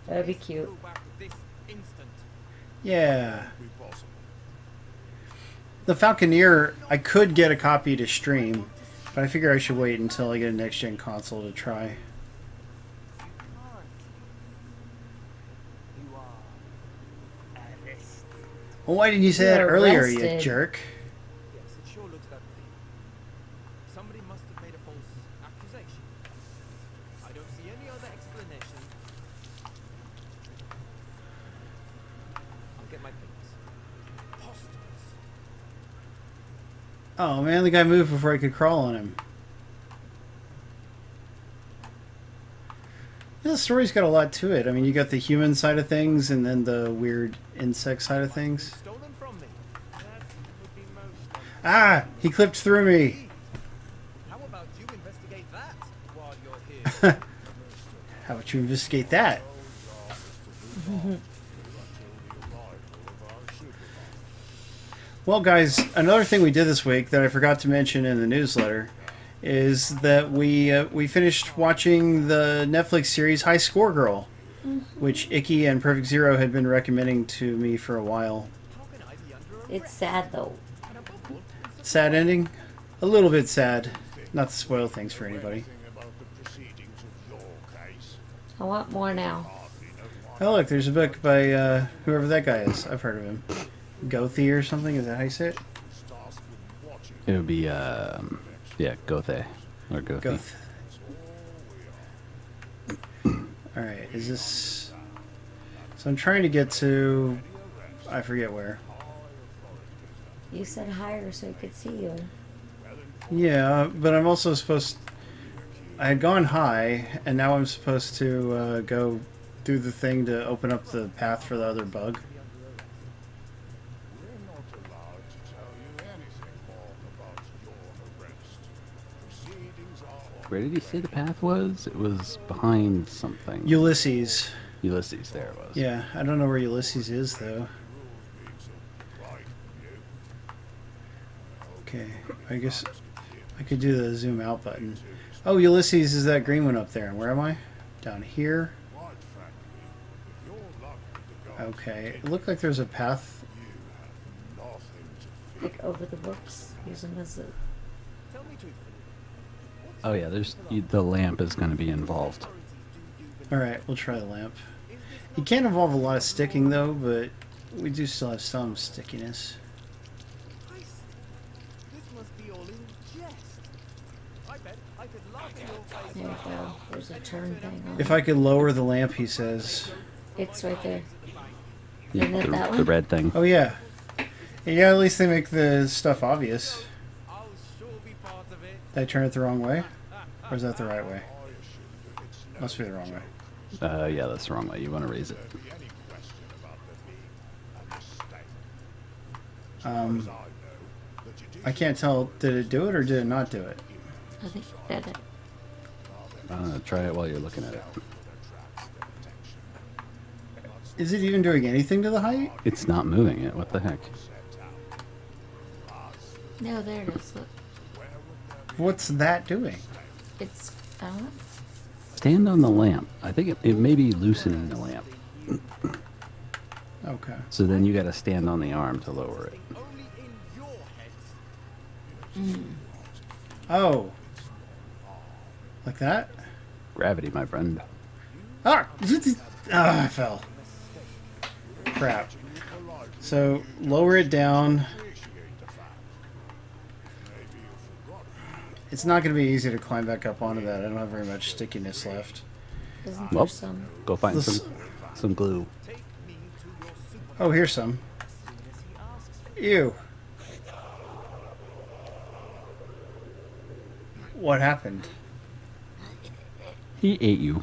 That'd be cute. Go back this instant. Yeah. The Falconeer, I could get a copy to stream, but I figure I should wait until I get a next-gen console to try. You are arrested. Well, why didn't you say that You're earlier, you arrested. jerk? Yes, it sure looks that way. Somebody must have made a false accusation. I don't see any other explanation. I'll get my papers. Posters. Oh man, the guy moved before I could crawl on him. Yeah, the story's got a lot to it. I mean, you got the human side of things and then the weird insect side of things. Stolen from me. That would be most Ah! He clipped through me! How about you investigate that while you're here? How about you investigate that? Well, guys, another thing we did this week that I forgot to mention in the newsletter is that we finished watching the Netflix series High Score Girl, which Icky and Perfect Zero had been recommending to me for a while. How can I be under arrest? It's sad though. And above all, it's Sad ending? A little bit sad. Not to spoil things for anybody. I want more now. Oh look, there's a book by whoever that guy is. I've heard of him. Gothy or something? Is that how you say it? It would be, yeah, Gothe. Or Gothi. Goth. Alright, is this... So I'm trying to get to... I forget where. You said higher so I could see you. Yeah, but I'm also supposed... I had gone high, and now I'm supposed to go do the thing to open up the path for the other bug. Where did he say the path was? It was behind something. Ulysses. Ulysses, there it was. Yeah, I don't know where Ulysses is, though. Okay, I guess I could do the zoom out button. Oh, Ulysses is that green one up there. And where am I? Down here? Okay, it looked like there's a path. Like over the books. Use them as a... tell me truthfully. Oh yeah, there's the lamp is going to be involved. Alright, we'll try the lamp. You can't involve a lot of sticking, though, but we do still have some stickiness. I see. This must be all in jest. I bet I could laugh in your face. There we go. There's a turn thing on If it. I could lower the lamp, he says. It's right there. Yeah, Isn't it that the one? red thing. Oh, yeah. Yeah, at least they make the stuff obvious. I'll sure be part of it. Did I turn it the wrong way? Or is that the right way? Must be the wrong way. Yeah, that's the wrong way. You want to raise it. I can't tell. Did it do it or did it not do it? I think that it. Try it while you're looking at it. Is it even doing anything to the height? It's not moving it. What the heck? No, there it is. Look. What's that doing? It's... I don't know. Stand on the lamp. I think it may be loosening the lamp. Okay. So then you got to stand on the arm to lower it. Only in your heads. Oh. Like that? Gravity, my friend. Ah! Ah, I fell. Crap. So, lower it down. It's not going to be easy to climb back up onto that. I don't have very much stickiness left. Isn't Well, there some... go find This- some glue. Take me to your super Oh, here's some. Ew. What happened? He ate you.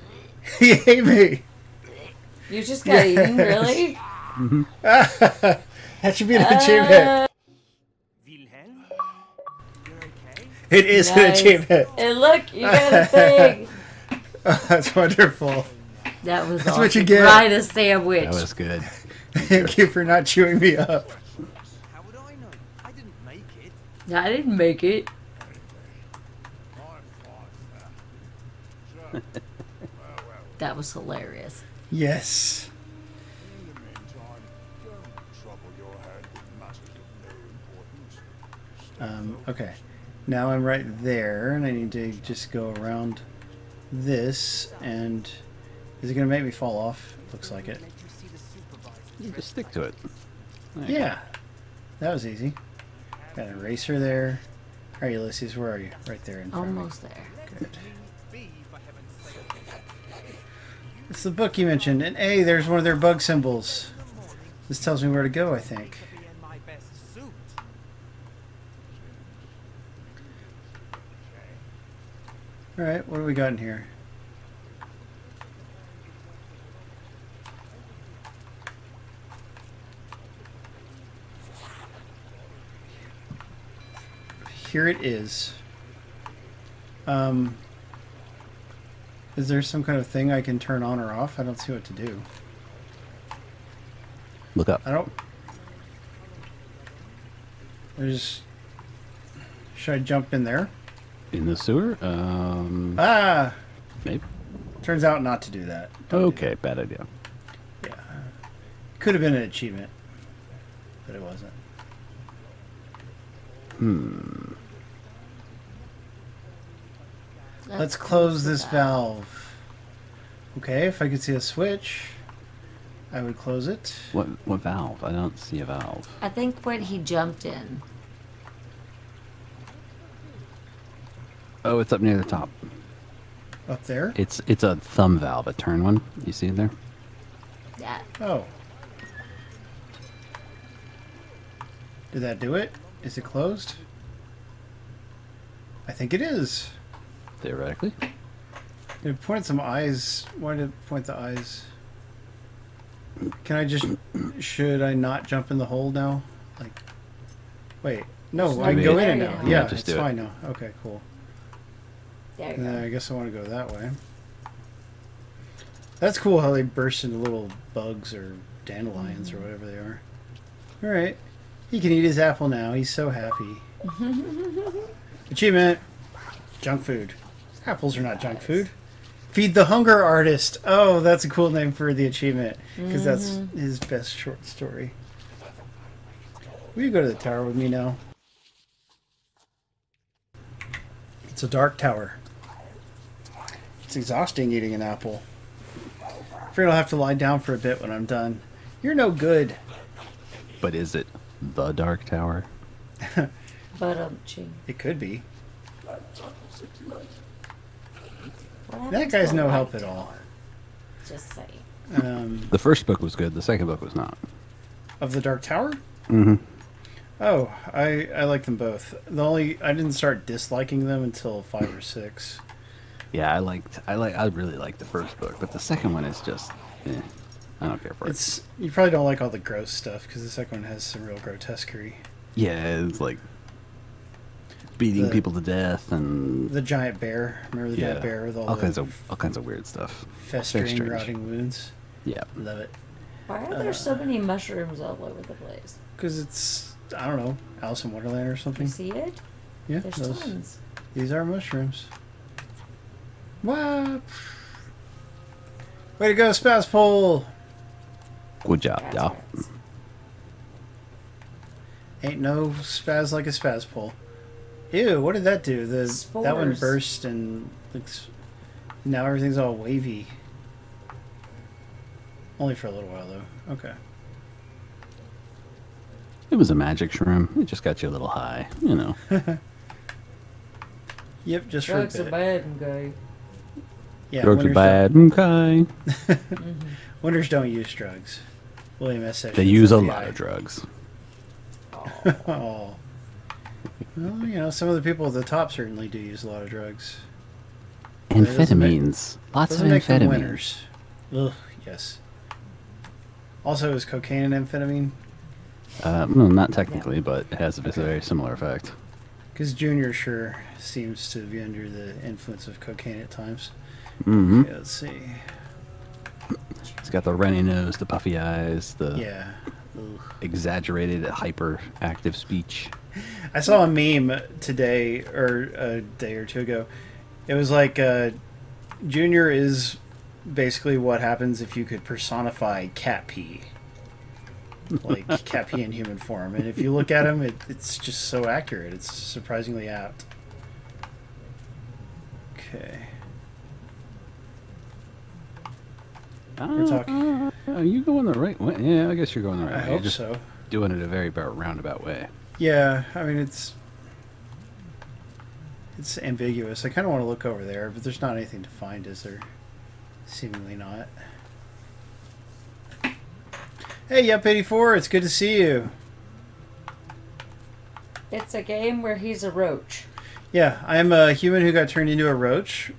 He ate me! You just got eaten, really? That should be an achievement. Wilhelm? You're okay? It is an Nice. achievement. And look, you got a thing. Oh, that's wonderful. That was That's awesome. what you get. Right, a sandwich. That was good. Thank you for not chewing me up. How would I know? I didn't make it. I didn't make it. That was hilarious. Yes. In the meantime, don't trouble your head with matters of no importance. Okay. Now I'm right there, and I need to just go around this, and is it going to make me fall off? Looks like it. Let you see the supervisor. You just stick to it. There you Yeah. That was easy. Got an eraser there. Alright, Ulysses, where are you? Right there in front of me. Almost there. Good. Be, for heaven's sake. It's the book you mentioned, and hey, there's one of their bug symbols. This tells me where to go, I think. To be in my best suit. Alright, what do we got in here? Here it is. Is there some kind of thing I can turn on or off? I don't see what to do. Look up. I don't... There's... Should I jump in there? In the sewer? Ah! Maybe. Turns out not to do that. Don't do Okay, bad idea. that. Yeah. Could have been an achievement. But it wasn't. Let's close this valve. Okay, if I could see a switch, I would close it. What valve? I don't see a valve. I think when he jumped in. Oh, it's up near the top. Up there? It's a thumb valve, a turn one. You see it there? Yeah. Oh. Did that do it? Is it closed? I think it is. Theoretically. It pointed some eyes. Why did it point the eyes? Can I just... Should I not jump in the hole now? Like... Wait. No, I can go in it now. Yeah, Yeah, just it's do it. fine now. Okay, cool. There you go. I guess I want to go that way. That's cool how they burst into little bugs or dandelions or whatever they are. Alright. He can eat his apple now. He's so happy. Achievement. Junk food. Apples are not junk food. Feed the Hunger Artist. Oh, that's a cool name for the achievement. Because that's his best short story. Will you go to the tower with me now? It's a dark tower. It's exhausting eating an apple. Afraid I'll have to lie down for a bit when I'm done. You're no good. But is it the Dark Tower? But ching. It could be. What That happens guy's to no a help light at all. tower? Just saying. The first book was good. The second book was not. Of the Dark Tower? Mm-hmm. Oh, I like them both. I didn't start disliking them until 5 or 6. Yeah, I really liked the first book, but the second one is just, I don't care for it. You probably don't like all the gross stuff because the second one has some real grotesquerie. Yeah, it's like beating people to death and The giant bear. Remember the giant bear with all kinds of weird stuff. Very festering, strange. rotting wounds? Yeah. Love it. Why are there so many mushrooms all over the place? Because it's, I don't know, Alice in Wonderland or You something. see it? Yeah, There's tons. these are mushrooms. What? Way to go, Spazpole! Good job, That's y'all. rats. Ain't no spaz like a Spazpole. Ew, what did that do? That one Spores. burst and looks... Now everything's all wavy. Only for a little while, though. Okay. It was a magic shroom. It just got you a little high, you know. Yep, just Drugs for a are bit. bad and gay. Yeah, Drugs are winners bad. Okay. Winners don't use drugs. William S. They Sessions, use a FBI. lot of drugs. Oh. Well, some of the people at the top certainly do use a lot of drugs. That doesn't make- Amphetamines. Lots of Doesn't make them amphetamines. winners. Ugh, yes. Also, is cocaine an amphetamine? Well, not technically, but it has a very similar effect. Because Junior sure seems to be under the influence of cocaine at times. Mm-hmm. Okay, let's see. It's got the runny nose, the puffy eyes, the Yeah. Ugh. exaggerated, hyperactive speech. I saw a meme today, or a day or two ago. It was like, Junior is basically what happens if you could personify cat pee. Like cat pee in human form. And if you look at him, it's just so accurate. It's surprisingly apt. Okay. We're talking. Are you going the right way? Yeah, I guess you're going the right I way. hope You're just so. doing it a very roundabout way. Yeah, I mean, it's ambiguous. I kind of want to look over there, but there's not anything to find, is there? Seemingly not. Hey, Yup84, it's good to see you. It's a game where he's a roach. Yeah, I'm a human who got turned into a roach.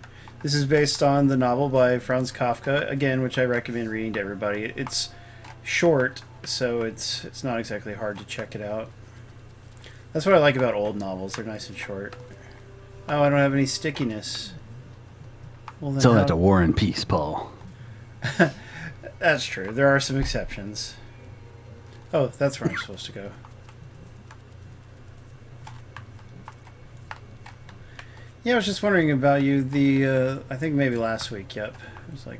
This is based on the novel by Franz Kafka, again, which I recommend reading to everybody. It's short, so it's not exactly hard to check it out. That's what I like about old novels. They're nice and short. Oh, I don't have any stickiness. Well, then Tell how- that to War and Peace, Paul. That's true. There are some exceptions. Oh, that's where I'm supposed to go. Yeah, I was just wondering about you. I think maybe last week. Yup. It was like,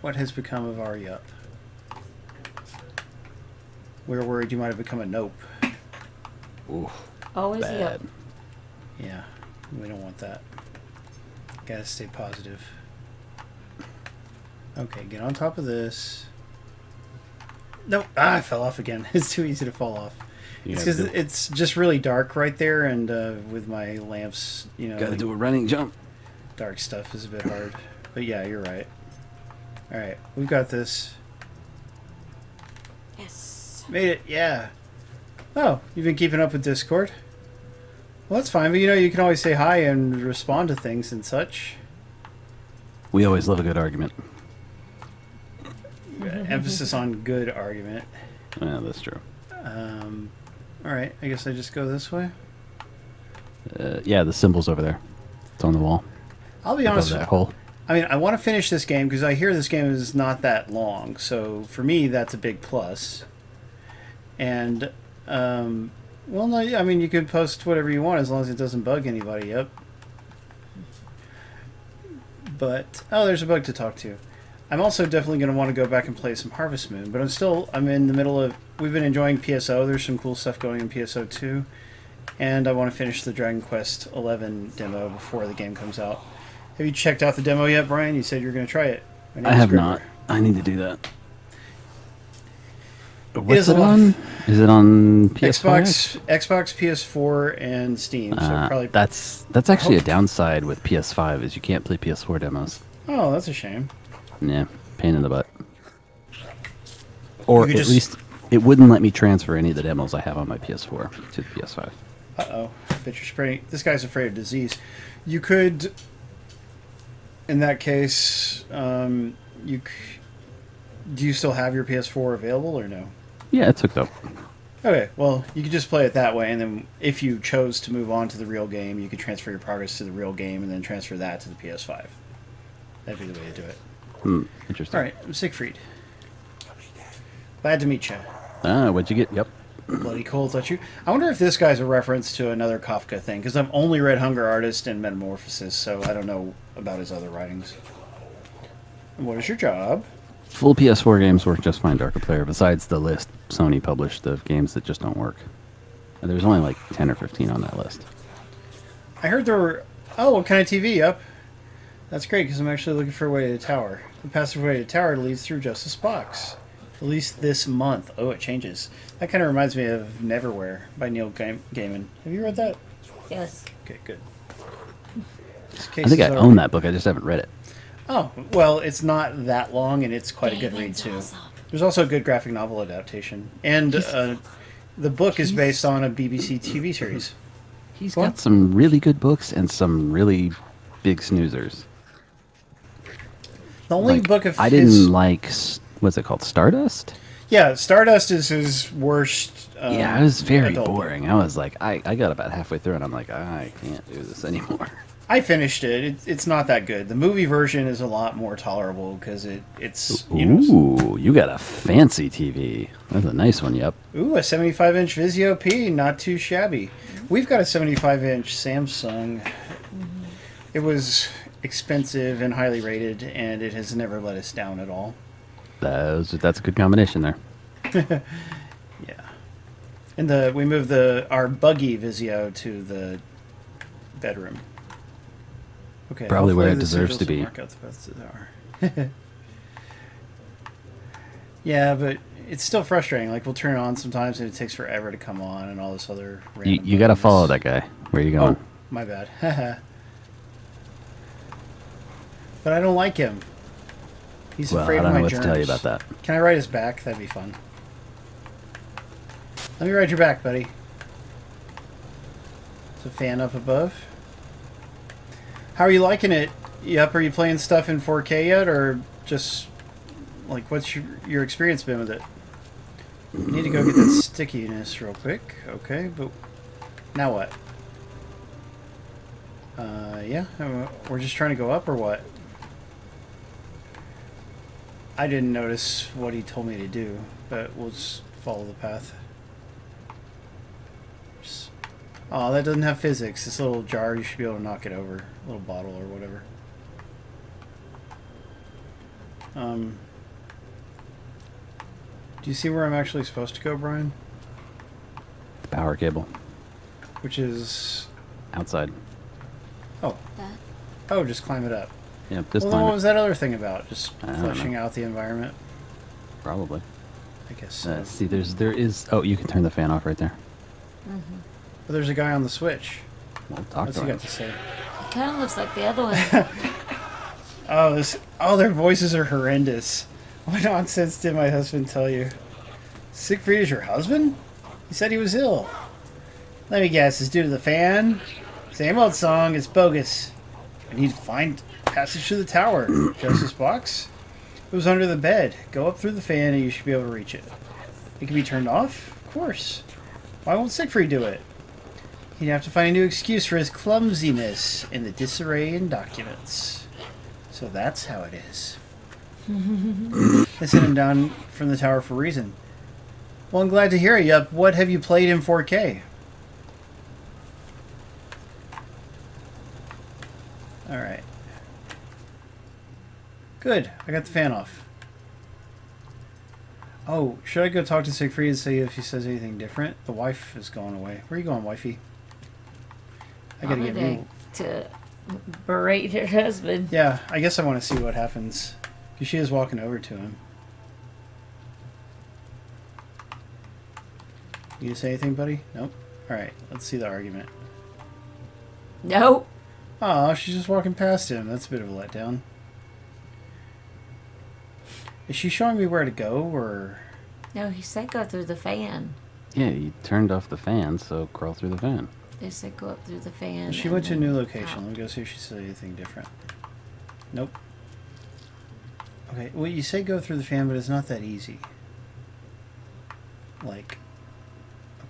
what has become of our Yup? We were worried you might have become a Nope. Ooh, Always bad. Yup. Yeah, we don't want that. Gotta stay positive. Okay, get on top of this. Nope. I fell off again. It's too easy to fall off. It's because it's just really dark right there, and with my lamps, you know, Gotta like, do a running jump. dark stuff is a bit hard. But yeah, you're right. Alright, we've got this. Yes. Made it, yeah. Oh, you've been keeping up with Discord? Well, that's fine, but you know, you can always say hi and respond to things and such. We always love a good argument. Emphasis on good argument. Yeah, that's true. Alright, I guess I just go this way. Yeah, the symbol's over there. It's on the wall. I'll be Above honest. that hole. I mean, I want to finish this game because I hear this game is not that long. So for me, that's a big plus. And, well, no, I mean, you can post whatever you want as long as it doesn't bug anybody. Yep. But, oh, there's a bug to talk to. I'm also definitely going to want to go back and play some Harvest Moon. But I'm in the middle of, we've been enjoying PSO. There's some cool stuff going in PSO too. And I want to finish the Dragon Quest XI demo before the game comes out. Have you checked out the demo yet, Brian? You said you were going to try it. My name I is have Grimmer. not. I need to do that. is What's a it lot on? of- Is it on PS4? Xbox, PS4, and Steam. So probably. That's actually a downside with PS5 is you can't play PS4 demos. Oh, that's a shame. Yeah, pain in the butt. Or You could at just- least it wouldn't let me transfer any of the demos I have on my PS4 to the PS5. Uh-oh. Bet you're spraying. This guy's afraid of disease. You could, in that case, do you still have your PS4 available or no? Yeah, it's hooked up. Okay, well, you could just play it that way, and then if you chose to move on to the real game, you could transfer your progress to the real game and then transfer that to the PS5. That'd be the way to do it. Interesting. Alright, I'm Siegfried. Glad to meet you. Ah, what'd you get? Yep. Bloody cold touch you. I wonder if this guy's a reference to another Kafka thing, because I've only read Hunger Artist and Metamorphosis, so I don't know about his other writings. And what is your job? Full PS4 games work just fine, Darker Player, besides the list Sony published of games that just don't work. And there's only like 10 or 15 on that list. I heard there were... Oh, what kind of TV? Up. That's great, because I'm actually looking for a way to the tower. The passive way to the tower leads through Justice Box. At least this month. Oh, it changes. That kind of reminds me of Neverwhere by Neil Gaiman. Have you read that? Yes. Okay, good. I think I own that book, I just haven't read it. Oh, well, it's not that long, and it's quite a good read, too. There's also a good graphic novel adaptation. And the book is based on a BBC TV series. He's got some really good books and some really big snoozers. The only Like, book of I his... didn't like, what's it called, Stardust? Yeah, Stardust is his worst... Yeah, it was very adult book. boring. I was like, I got about halfway through and I'm like, I can't do this anymore. I finished it. It's not that good. The movie version is a lot more tolerable because it's, you know... Ooh, you got a fancy TV. That's a nice one, yep. Ooh, a 75-inch Vizio P, not too shabby. We've got a 75-inch Samsung. It expensive and highly rated, and it has never let us down at all. That's a good combination there. Yeah. And we moved our buggy Vizio to the bedroom. Okay. Probably where it hopefully the deserves to sigils will be. mark out the paths that are. Yeah, but it's still frustrating. Like, we'll turn it on sometimes, and it takes forever to come on, and all this other random You got to buttons. follow that guy. Where are you going? Oh, my bad. But I don't like him. He's Well, afraid I don't of know my what germs. to tell you about that. Can I ride his back? That'd be fun. Let me ride your back, buddy. There's a fan up above. How are you liking it? Yep, are you playing stuff in 4K yet, or just, like, what's your experience been with it? You need to go get that stickiness real quick. Okay, but now what? Yeah, we're just trying to go up, or what? I didn't notice what he told me to do, but we'll just follow the path. Oh, that doesn't have physics. This little jar, you should be able to knock it over. A little bottle or whatever. Do you see where I'm actually supposed to go, Brian? The power cable. Which is... Outside. Oh. That. Oh, just climb it up. Yeah, just Well, then climb what it. was that other thing about? Just I don't fleshing know. out the environment? Probably. I guess so. See, there is... Oh, you can turn the fan off right there. But there's a guy on the switch. Well, talk What's to he him. got to say? It kind of looks like the other one. Oh, their voices are horrendous. What nonsense did my husband tell you? Siegfried is your husband? He said he was ill. Let me guess, it's due to the fan? Same old song, it's bogus. I need to find passage to the tower. Justice box? It was under the bed. Go up through the fan and you should be able to reach it. It can be turned off? Of course. Why won't Siegfried do it? He'd have to find a new excuse for his clumsiness in the disarray in documents. So that's how it is. They sent him down from the tower for a reason. Well, I'm glad to hear it, Yup. What have you played in 4K? Alright. Good. I got the fan off. Oh, should I go talk to Siegfried and see if he says anything different? The wife is going away. Where are you going, wifey? I gotta get Probably you. to berate her husband. Yeah, I guess I want to see what happens. Because she is walking over to him. You say anything, buddy? Nope. Alright, let's see the argument. Nope. Oh, she's just walking past him. That's a bit of a letdown. Is she showing me where to go, or... No, he said go through the fan. Yeah, you turned off the fan, so crawl through the fan. They said go up through the fan. She and went to a then new location. out. Let me go see if she said anything different. Nope. Okay, well, you say go through the fan, but it's not that easy. Like...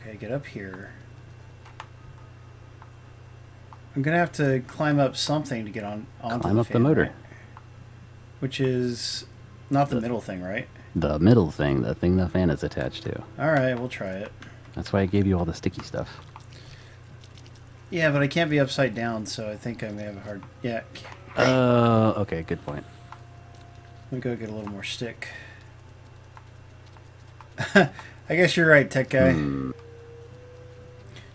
Okay, get up here. I'm gonna have to climb up something to get onto Climb the up the fan, motor. right? Which is not the middle thing, right? The middle thing, the thing the fan is attached to. Alright, we'll try it. That's why I gave you all the sticky stuff. Yeah, but I can't be upside down, so I think I may have a hard... Yeah. Okay, good point. Let me go get a little more stick. I guess you're right, tech guy.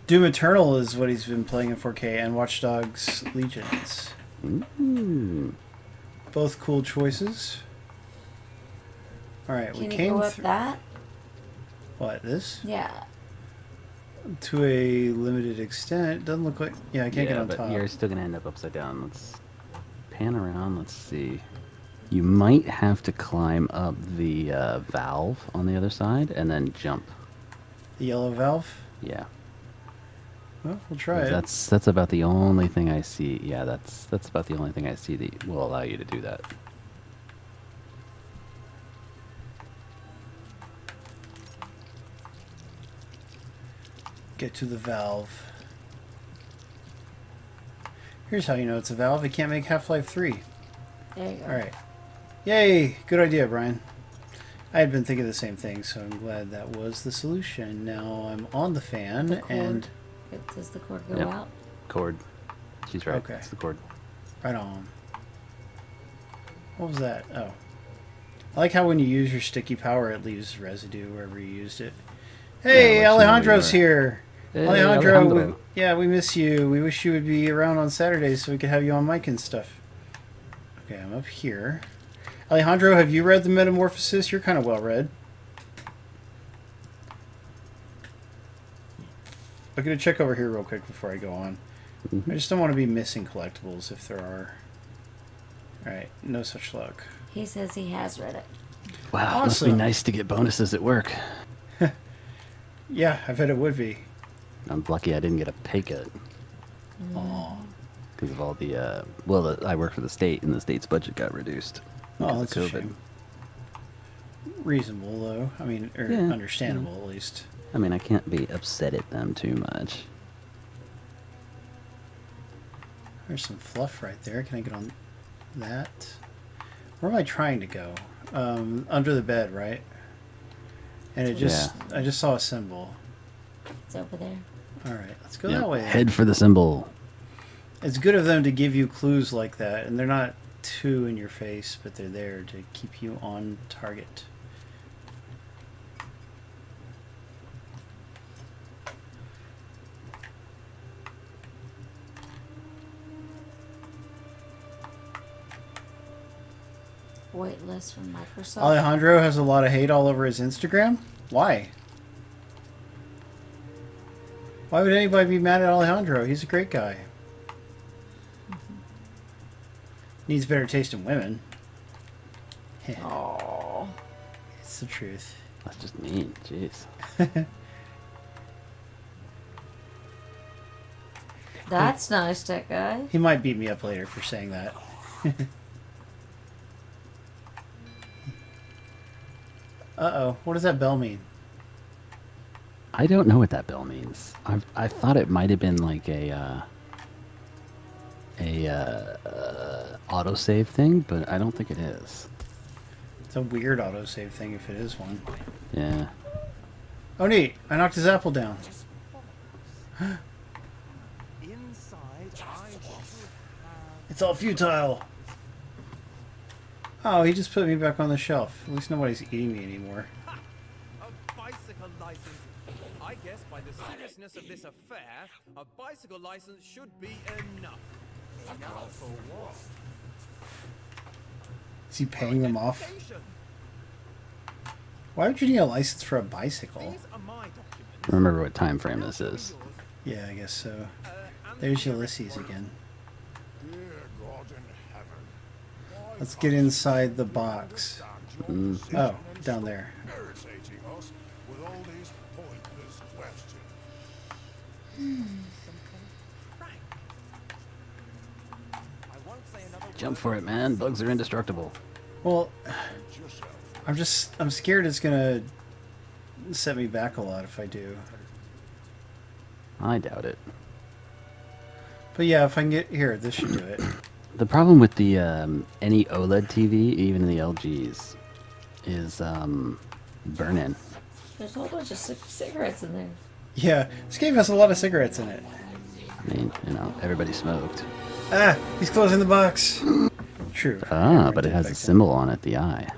Doom Eternal is what he's been playing in 4K, and Watch Dogs Legions. Both cool choices. Alright, we Can you came go up through... that? What, this? Yeah. To a limited extent. Doesn't look like... Yeah, I can't get on but top. you're still gonna end up upside down. Let's pan around. Let's see. You might have to climb up the valve on the other side and then jump. The yellow valve? Yeah. Well, we'll try it. That's about the only thing I see. Yeah, that's about the only thing I see that will allow you to do that. Get to the valve. Here's how you know it's a valve. It can't make Half-Life 3. There you go. Alright. Yay! Good idea, Brian. I had been thinking the same thing, so I'm glad that was the solution. Now I'm on the fan, The cord. and... Does the cord go Yep. out? Cord. She's right. Okay. It's the cord. Right on. What was that? Oh. I like how when you use your sticky power, it leaves residue wherever you used it. Hey, Yeah, Alejandro's here. Hey, Alejandro, we miss you. We wish you would be around on Saturdays so we could have you on mic and stuff. Okay, I'm up here. Alejandro, have you read the Metamorphosis? You're kind of well read. I'm going to check over here real quick before I go on. I just don't want to be missing collectibles if there are. Alright, no such luck. He says he has read it. Wow, it must be Awesome. nice to get bonuses at work. Yeah, I bet it would be. I'm lucky I didn't get a pay cut Aw. because of all the, I work for the state, and the state's budget got reduced. Oh, because that's of a COVID. shame. Reasonable, though. I mean, or Yeah. understandable, at least. I mean, I can't be upset at them too much. There's some fluff right there. Can I get on that? Where am I trying to go? Under the bed, right? And it just, I just saw a symbol. It's over there. All right, let's go Yeah, that way. then. head for the symbol. It's good of them to give you clues like that, and they're not too in your face, but they're there to keep you on target. Waitlist from Microsoft. Alejandro has a lot of hate all over his Instagram. Why? Why would anybody be mad at Alejandro? He's a great guy. Needs better taste in women. Oh, It's the truth. That's just mean. Jeez. that's nice, that guy. He might beat me up later for saying that. Uh-oh. What does that bell mean? I don't know what that bell means. I thought it might have been like a autosave thing, but I don't think it is. It's a weird autosave thing if it is one. Yeah. Oh, neat. I knocked his apple down. Inside, I should have... It's all futile. Oh, he just put me back on the shelf. At least nobody's eating me anymore. A bicycle license. I guess by the seriousness of this affair, a bicycle license should be enough. Now for what? Is he paying them off? Identification. Why would you need a license for a bicycle? These are my documents. Remember what time frame this is. Yeah, I guess so. And There's the Ulysses again. Dear God in heaven. why Let's get inside the box. understand your Oh, position and down stop there. irritating us with all these pointless questions. some kind of prank. I won't say another Jump word. for it, man. Bugs are indestructible. Well, Suit yourself. I'm scared it's gonna set me back a lot if I do. I doubt it. But yeah, if I can get here, this should do it. The problem with the any OLED TV, even the LGs, is burn-in. There's a whole bunch of cigarettes in there. Yeah, this game has a lot of cigarettes in it. I mean, you know, everybody smoked. Ah, he's closing the box. True. Ah, I but it did has a back then. symbol on it, the eye.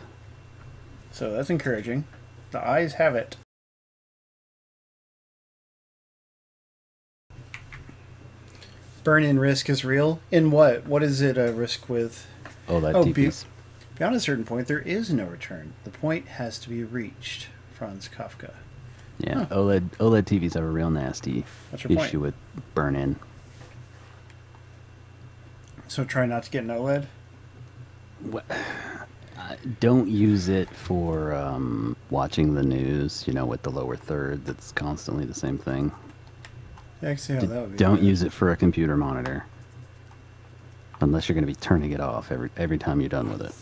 So that's encouraging. The eyes have it. Burn-in risk is real. In what? What is it a risk with? OLED Oh, TVs. Beyond a certain point, there is no return. The point has to be reached. Franz Kafka. Yeah, Huh. OLED TVs have a real nasty What's your issue point? with burn-in. So try not to get an OLED. Don't use it for watching the news, you know, with the lower third that's constantly the same thing. Yeah, I can see how that would be. Don't bad. use it for a computer monitor. Unless you're going to be turning it off every time you're done with it.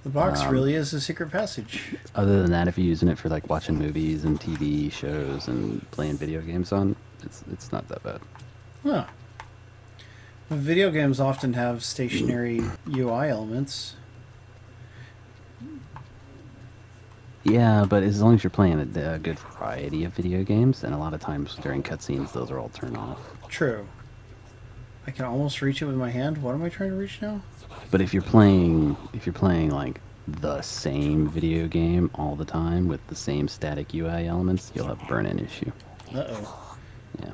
The box really is a secret passage. Other than that, if you're using it for like watching movies and TV shows and playing video games on, it's not that bad. Huh. Well, video games often have stationary UI elements. Yeah, but as long as you're playing a good variety of video games, and a lot of times during cutscenes, those are all turned off. True. I can almost reach it with my hand. What am I trying to reach now? But if you're playing like the same video game all the time with the same static UI elements, you'll have a burn-in issue. Uh-oh. Yeah.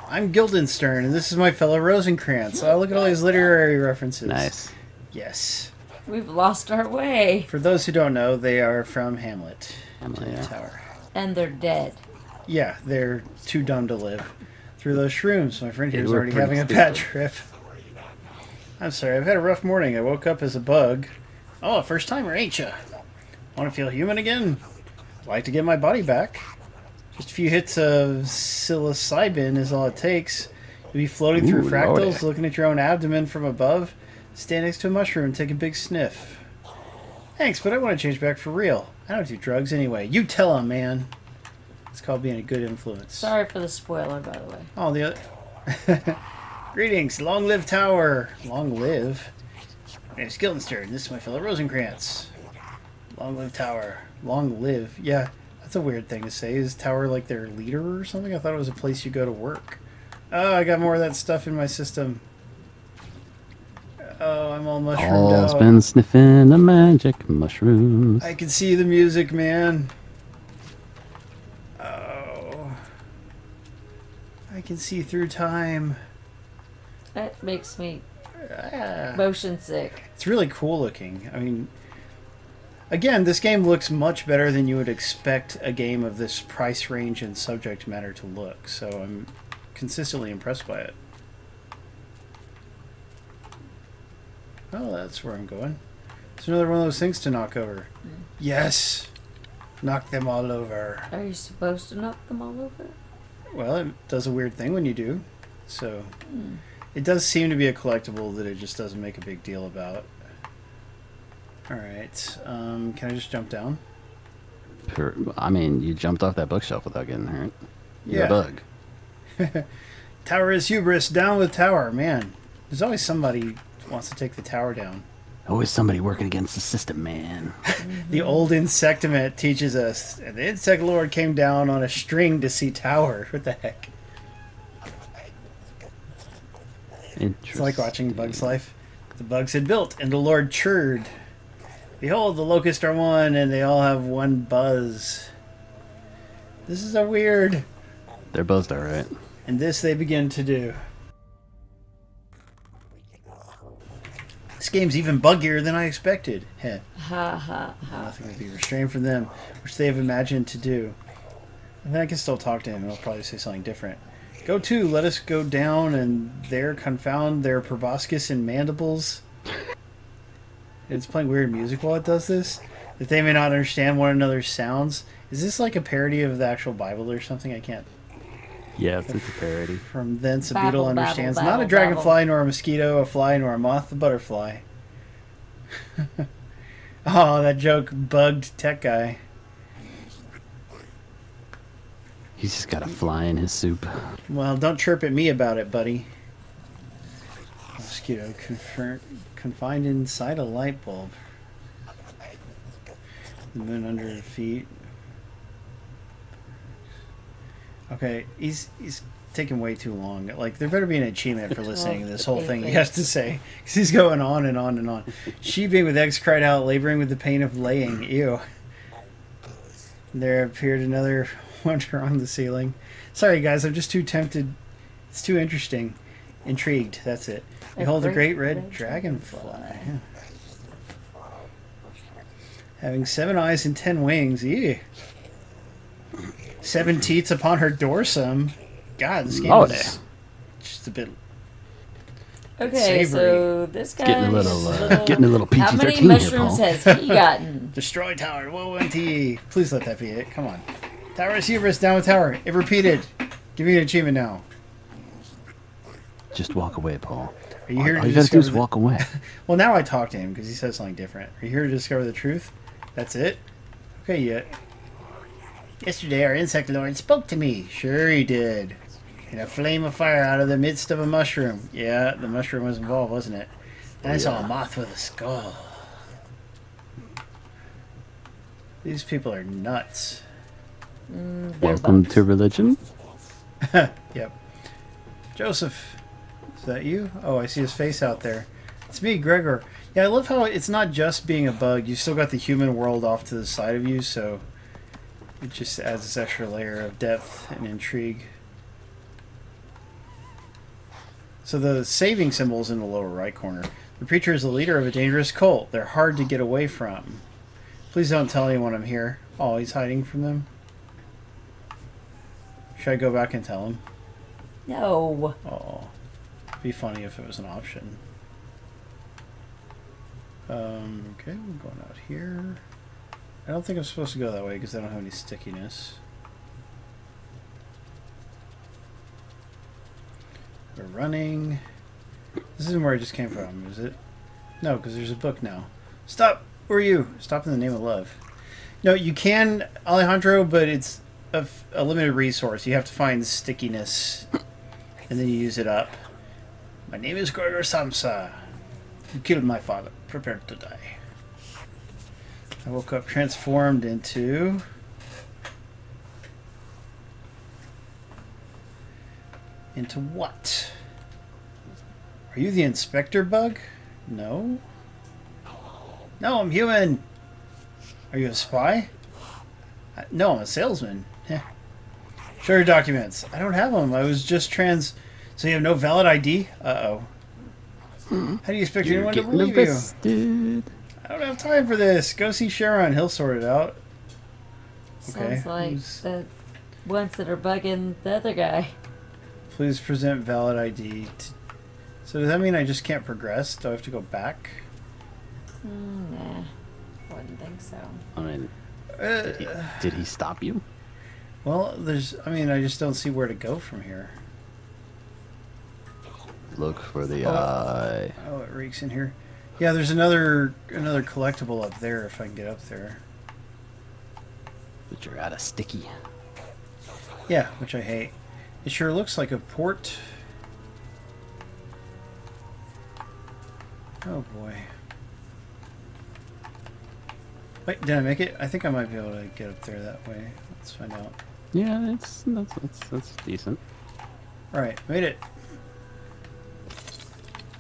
I'm Guildenstern, and this is my fellow Rosencrantz. Oh, look at all these literary references. Nice. Yes. We've lost our way. For those who don't know, they are from Hamlet. Hamlet, To the yeah. tower. And they're dead. Yeah, they're too dumb to live through those shrooms. My friend here They is were already pretty having a stupid. bad trip. I'm sorry, I've had a rough morning. I woke up as a bug. Oh, first timer, ain't ya? Want to feel human again? I'd like to get my body back. Just a few hits of psilocybin is all it takes. You'll be floating through Ooh, fractals, lordy. looking at your own abdomen from above. Stand next to a mushroom and take a big sniff. Thanks, but I want to change back for real. I don't do drugs anyway. You tell him, man. It's called being a good influence. Sorry for the spoiler, by the way. Oh, the other... Greetings, long live tower. Long live? My name's Guildenstern. This is my fellow Rosencrantz. Long live tower. Long live. Yeah, that's a weird thing to say. Is tower like their leader or something? I thought it was a place you go to work. Oh, I got more of that stuff in my system. Oh, I'm all mushroomed Paul's out. been sniffing the magic mushrooms. I can see the music, man. Oh. I can see through time. That makes me Ah. motion sick. It's really cool looking. I mean, again, this game looks much better than you would expect a game of this price range and subject matter to look. So I'm consistently impressed by it. Oh, that's where I'm going. It's another one of those things to knock over. Yes! Knock them all over. Are you supposed to knock them all over? Well, it does a weird thing when you do. So, it does seem to be a collectible that it just doesn't make a big deal about. Alright, can I just jump down? I mean, you jumped off that bookshelf without getting hurt. You're Yeah. a bug. Tower is hubris, down with tower. Man, there's always somebody who wants to take the tower down. Always somebody working against the system, man. The old Insectiment teaches us, and the insect lord came down on a string to see tower. What the heck? It's like watching Bug's Life. The bugs had built, and the lord churred. Behold, the locusts are one, and they all have one buzz. This is a weird. They're buzzed all right. And this they begin to do. This game's even buggier than I expected. Heh. Ha ha ha. Nothing will be restrained from them, which they have imagined to do. And then I can still talk to him, and he'll probably say something different. Go to, let us go down, and there confound their proboscis and mandibles. It's playing weird music while it does this, that they may not understand one another's sounds. Is this like a parody of the actual Bible or something? I can't. Yeah, it's a parody. From thence a Babble, beetle babble, understands babble, not a babble. dragonfly, nor a mosquito, a fly, nor a moth, a butterfly. Oh, that joke bugged tech guy. He's just got a fly in his soup. Well, don't chirp at me about it, buddy. Mosquito confined inside a light bulb. The moon under her feet. Okay, he's taking way too long. Like, there better be an achievement for listening to this whole thing he has to say. Because he's going on and on and on. She being with eggs cried out, laboring with the pain of laying. Ew. There appeared another wonder on the ceiling. Sorry, guys, I'm just too tempted. It's too interesting. Intrigued, that's it. Behold, a great red dragonfly. Yeah. Having 7 eyes and 10 wings. Ew. 7 teats upon her dorsum. God, this game Lordy. is just a bit... Okay, Savory. so this guy Getting a little How PG-13 many here, mushrooms Paul. has he gotten? Destroy tower. Whoa, NT. Please let that be it. Come on. Tower is hubris. Down with tower. It repeated. Give me an achievement now. Just walk away, Paul. Are you here All to you gotta do discover is walk away. Well, now I talk to him because he says something different. Are you here to discover the truth? That's it? Okay, yeah. Yesterday, our insect lord spoke to me. Sure he did. In a flame of fire out of the midst of a mushroom. Yeah, the mushroom was involved, wasn't it? And I saw a moth with a skull. These people are nuts. They're Welcome bugs. to religion. Yep. Joseph, Is that you? Oh, I see his face out there. It's me, Gregor. Yeah, I love how it's not just being a bug. You still got the human world off to the side of you, so it just adds this extra layer of depth and intrigue. So the saving symbol's in the lower right corner. The preacher is the leader of a dangerous cult. They're hard to get away from. Please don't tell anyone I'm here. Oh, he's hiding from them? Should I go back and tell him? No. Oh, it'd be funny if it was an option. Okay, we're going out here. I don't think I'm supposed to go that way because I don't have any stickiness. We're running. This isn't where I just came from, is it? No, because there's a book now. Stop! Who are you? Stop in the name of love. No, you can, Alejandro, but it's a limited resource. You have to find the stickiness, and then you use it up. My name is Gregor Samsa. You killed my father. Prepare to die. I woke up transformed into... Into what? Are you the inspector bug? No. No, I'm human. Are you a spy? No, I'm a salesman. Heh. Show your documents. I don't have them. I was just trans... So you have no valid ID? Uh-oh. How do you expect anyone to believe you? I don't have time for this. Go see Sharon. He'll sort it out. Okay. Sounds like the ones that are bugging the other guy. Please present valid ID. So does that mean I just can't progress? Do I have to go back? Nah. Wouldn't think so. I mean, did he stop you? Well, there's... I mean, I just don't see where to go from here. Look for the eye. Oh, it reeks in here. Yeah, there's another collectible up there if I can get up there. But you're out of sticky. Yeah, which I hate. It sure looks like a port. Oh boy. Wait, did I make it? I think I might be able to get up there that way. Let's find out. Yeah, that's decent. Alright, made it.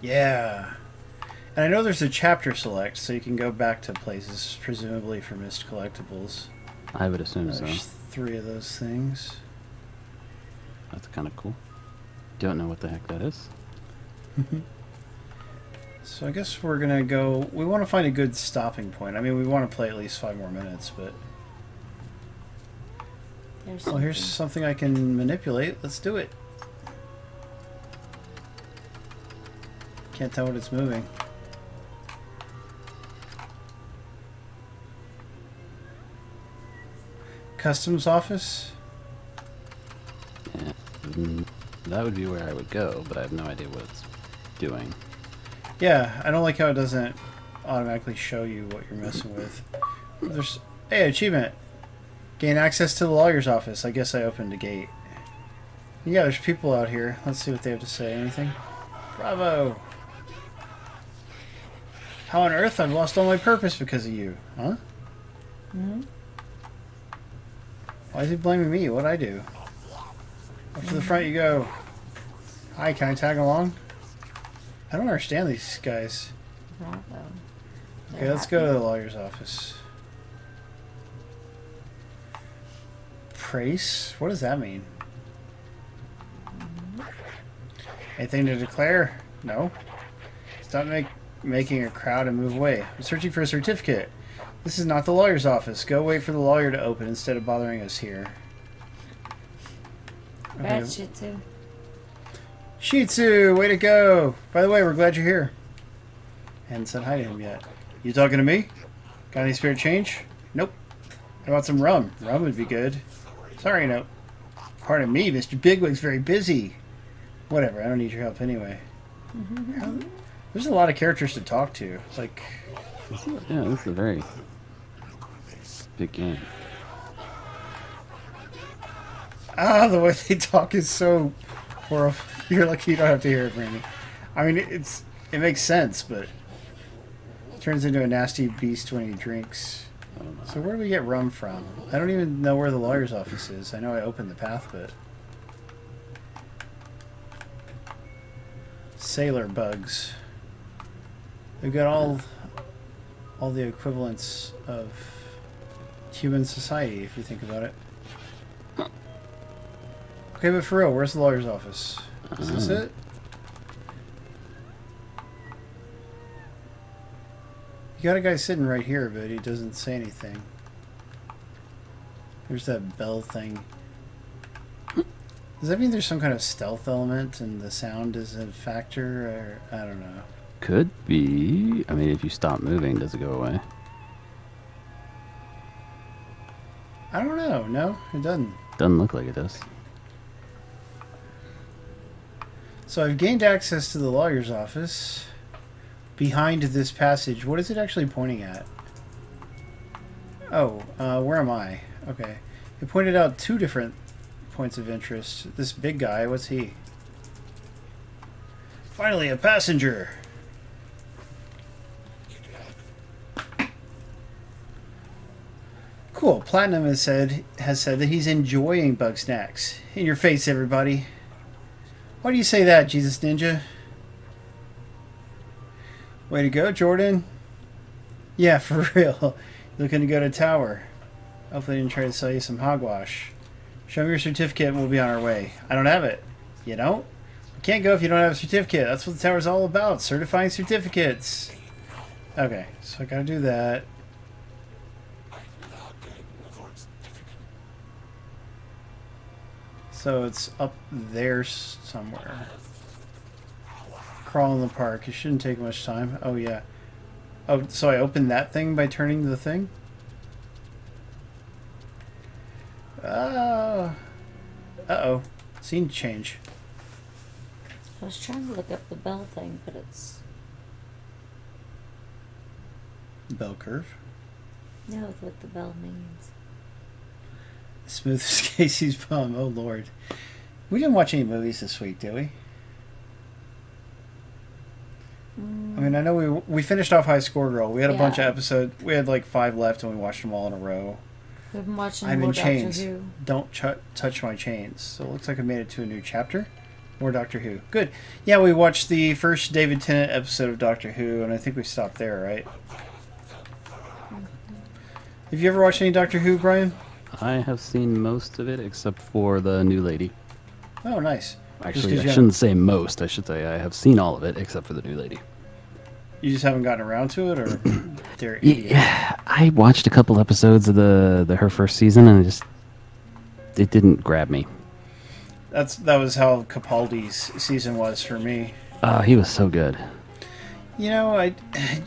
Yeah. And I know there's a chapter select, so you can go back to places, presumably for missed collectibles. I would assume so. There's 3 of those things. That's kind of cool. Don't know what the heck that is. So I guess we're gonna go... We want to find a good stopping point. I mean, we want to play at least 5 more minutes, but... Well, here's something I can manipulate. Let's do it. Can't tell what it's moving. Customs office? Yeah, that would be where I would go, but I have no idea what it's doing. Yeah, I don't like how it doesn't automatically show you what you're messing with. There's... Hey, achievement! Gain access to the lawyer's office. I guess I opened a gate. Yeah, there's people out here. Let's see what they have to say. Anything? Bravo! How on earth? I've lost all my purpose because of you. Huh? Hmm? Why is he blaming me? What'd I do? Up to the front you go. Hi, can I tag along? I don't understand these guys. Bravo. Okay, let's go to the lawyer's office. Praise? What does that mean? Anything to declare? No. Stop making a crowd and move away. I'm searching for a certificate. This is not the lawyer's office. Go wait for the lawyer to open instead of bothering us here. Rat Shih Tzu. Shih Tzu, way to go! By the way, we're glad you're here. Hadn't said hi to him yet. You talking to me? Got any spare change? Nope. How about some rum? Rum would be good. Sorry, no. Pardon me, Mr. Bigwig's very busy. Whatever, I don't need your help anyway. There's a lot of characters to talk to. Like... Yeah, this is a very big game. Ah, the way they talk is so horrible. You're lucky you don't have to hear it, Brandy. I mean, it makes sense, but it turns into a nasty beast when he drinks. So where do we get rum from? I don't even know where the lawyer's office is. I know I opened the path, but... Sailor bugs. They've got all the equivalents of human society, if you think about it. Okay, but for real, where's the lawyer's office? Is this it? You got a guy sitting right here, but he doesn't say anything. There's that bell thing. Does that mean there's some kind of stealth element and the sound is a factor? Or I don't know. Could be. I mean, if you stop moving, does it go away? I don't know. No, it doesn't. Doesn't look like it does. So I've gained access to the lawyer's office. Behind this passage, what is it actually pointing at? Oh, where am I? Okay. It pointed out 2 different points of interest. This big guy, what's he? Finally, a passenger! Cool. Platinum has said that he's enjoying bug snacks. In your face, everybody. Why do you say that, Jesus Ninja? Way to go, Jordan. Yeah, for real. Looking to go to tower. Hopefully I didn't try to sell you some hogwash. Show me your certificate and we'll be on our way. I don't have it. You don't? We can't go if you don't have a certificate. That's what the tower's all about. Certifying certificates. Okay, so I gotta do that. So it's up there somewhere. Crawl in the park. It shouldn't take much time. Oh, yeah. Oh, so I opened that thing by turning the thing? Uh-oh. Scene change. I was trying to look up the bell thing, but it's... Bell curve. No, what the bell means. Smooth as Casey's bum. Oh, Lord. We didn't watch any movies this week, did we? I mean, I know we finished off High Score Girl. We had a bunch of episodes. We had like 5 left, and we watched them all in a row. We've been watching I'm more in chains. Doctor Who. Don't touch my chains. So it looks like I made it to a new chapter. More Doctor Who. Good. Yeah, we watched the first David Tennant episode of Doctor Who, and I think we stopped there, right? Have you ever watched any Doctor Who, Brian? I have seen most of it except for the new lady. Oh, nice. Actually, I shouldn't say most. I should say I have seen all of it except for the new lady. You just haven't gotten around to it, or they're idiots? Yeah, I watched a couple episodes of her first season, and it didn't grab me. That was how Capaldi's season was for me. He was so good. You know,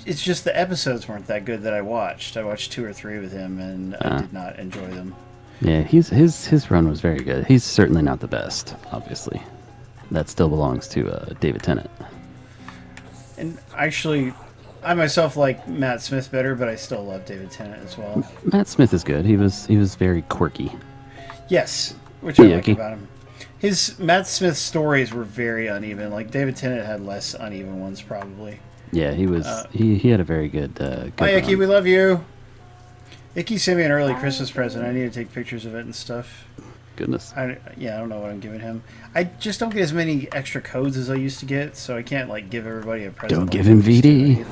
it's just the episodes weren't that good that I watched. I watched 2 or 3 with him, and I did not enjoy them. Yeah, his run was very good. He's certainly not the best, obviously. That still belongs to David Tennant. And actually, I myself like Matt Smith better, but I still love David Tennant as well. Matt Smith is good. He was very quirky. Yes, which I like about him. Matt Smith's stories were very uneven. Like David Tennant had less uneven ones, probably. Yeah, he was. He had a very good. Hi, Icky. We love you. Icky sent me an early Christmas present. I need to take pictures of it and stuff. Goodness. I don't know what I'm giving him. I just don't get as many extra codes as I used to get, so I can't like give everybody a present. Don't give him VD.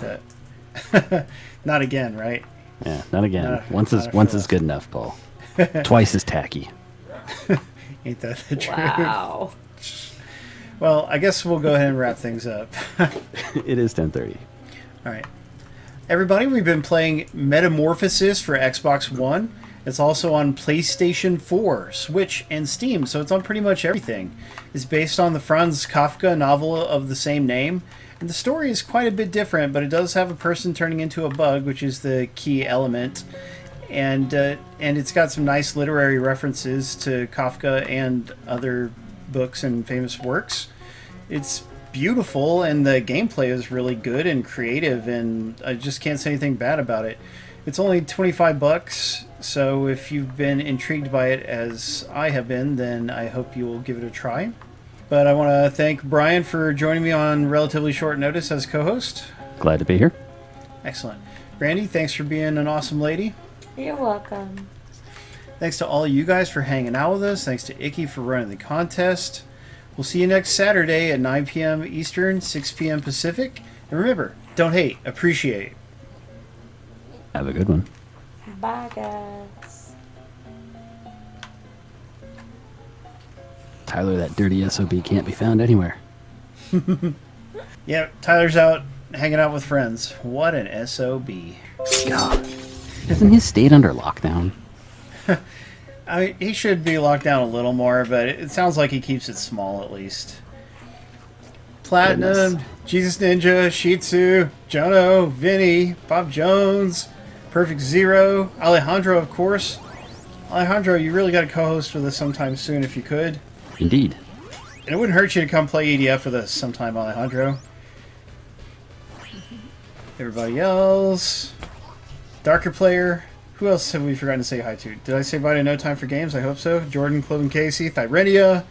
Not again, right? Yeah, not again. Once is good enough, Paul. Twice is tacky. Ain't that the truth? Wow. Well, I guess we'll go ahead and wrap things up. It is 10:30. All right. Everybody, we've been playing Metamorphosis for Xbox One. It's also on PlayStation 4, Switch, and Steam, so it's on pretty much everything. It's based on the Franz Kafka novel of the same name, and the story is quite a bit different, but it does have a person turning into a bug, which is the key element. And it's got some nice literary references to Kafka and other books and famous works. It's beautiful, and the gameplay is really good and creative, and I just can't say anything bad about it. It's only $25, so if you've been intrigued by it as I have been, then I hope you will give it a try. But I want to thank Brian for joining me on relatively short notice as co-host. Glad to be here. Excellent. Brandy, thanks for being an awesome lady. You're welcome. Thanks to all you guys for hanging out with us. Thanks to Icky for running the contest. We'll see you next Saturday at 9 p.m. Eastern, 6 p.m. Pacific. And remember, don't hate, appreciate. Have a good one. Bye, guys. Tyler, that dirty SOB can't be found anywhere. Yeah, Tyler's out hanging out with friends. What an SOB. God. Isn't his state under lockdown? I mean, he should be locked down a little more, but it sounds like he keeps it small at least. Platinum, Goodness. Jesus Ninja, Shih Tzu, Jono, Vinny, Bob Jones, Perfect Zero, Alejandro, of course. Alejandro, you really got to co-host with us sometime soon if you could. Indeed. And it wouldn't hurt you to come play EDF with us sometime, Alejandro. Everybody else. Darker Player. Who else have we forgotten to say hi to? Did I say bye to No Time for Games? I hope so. Jordan, Cloven Casey, Thyrenia,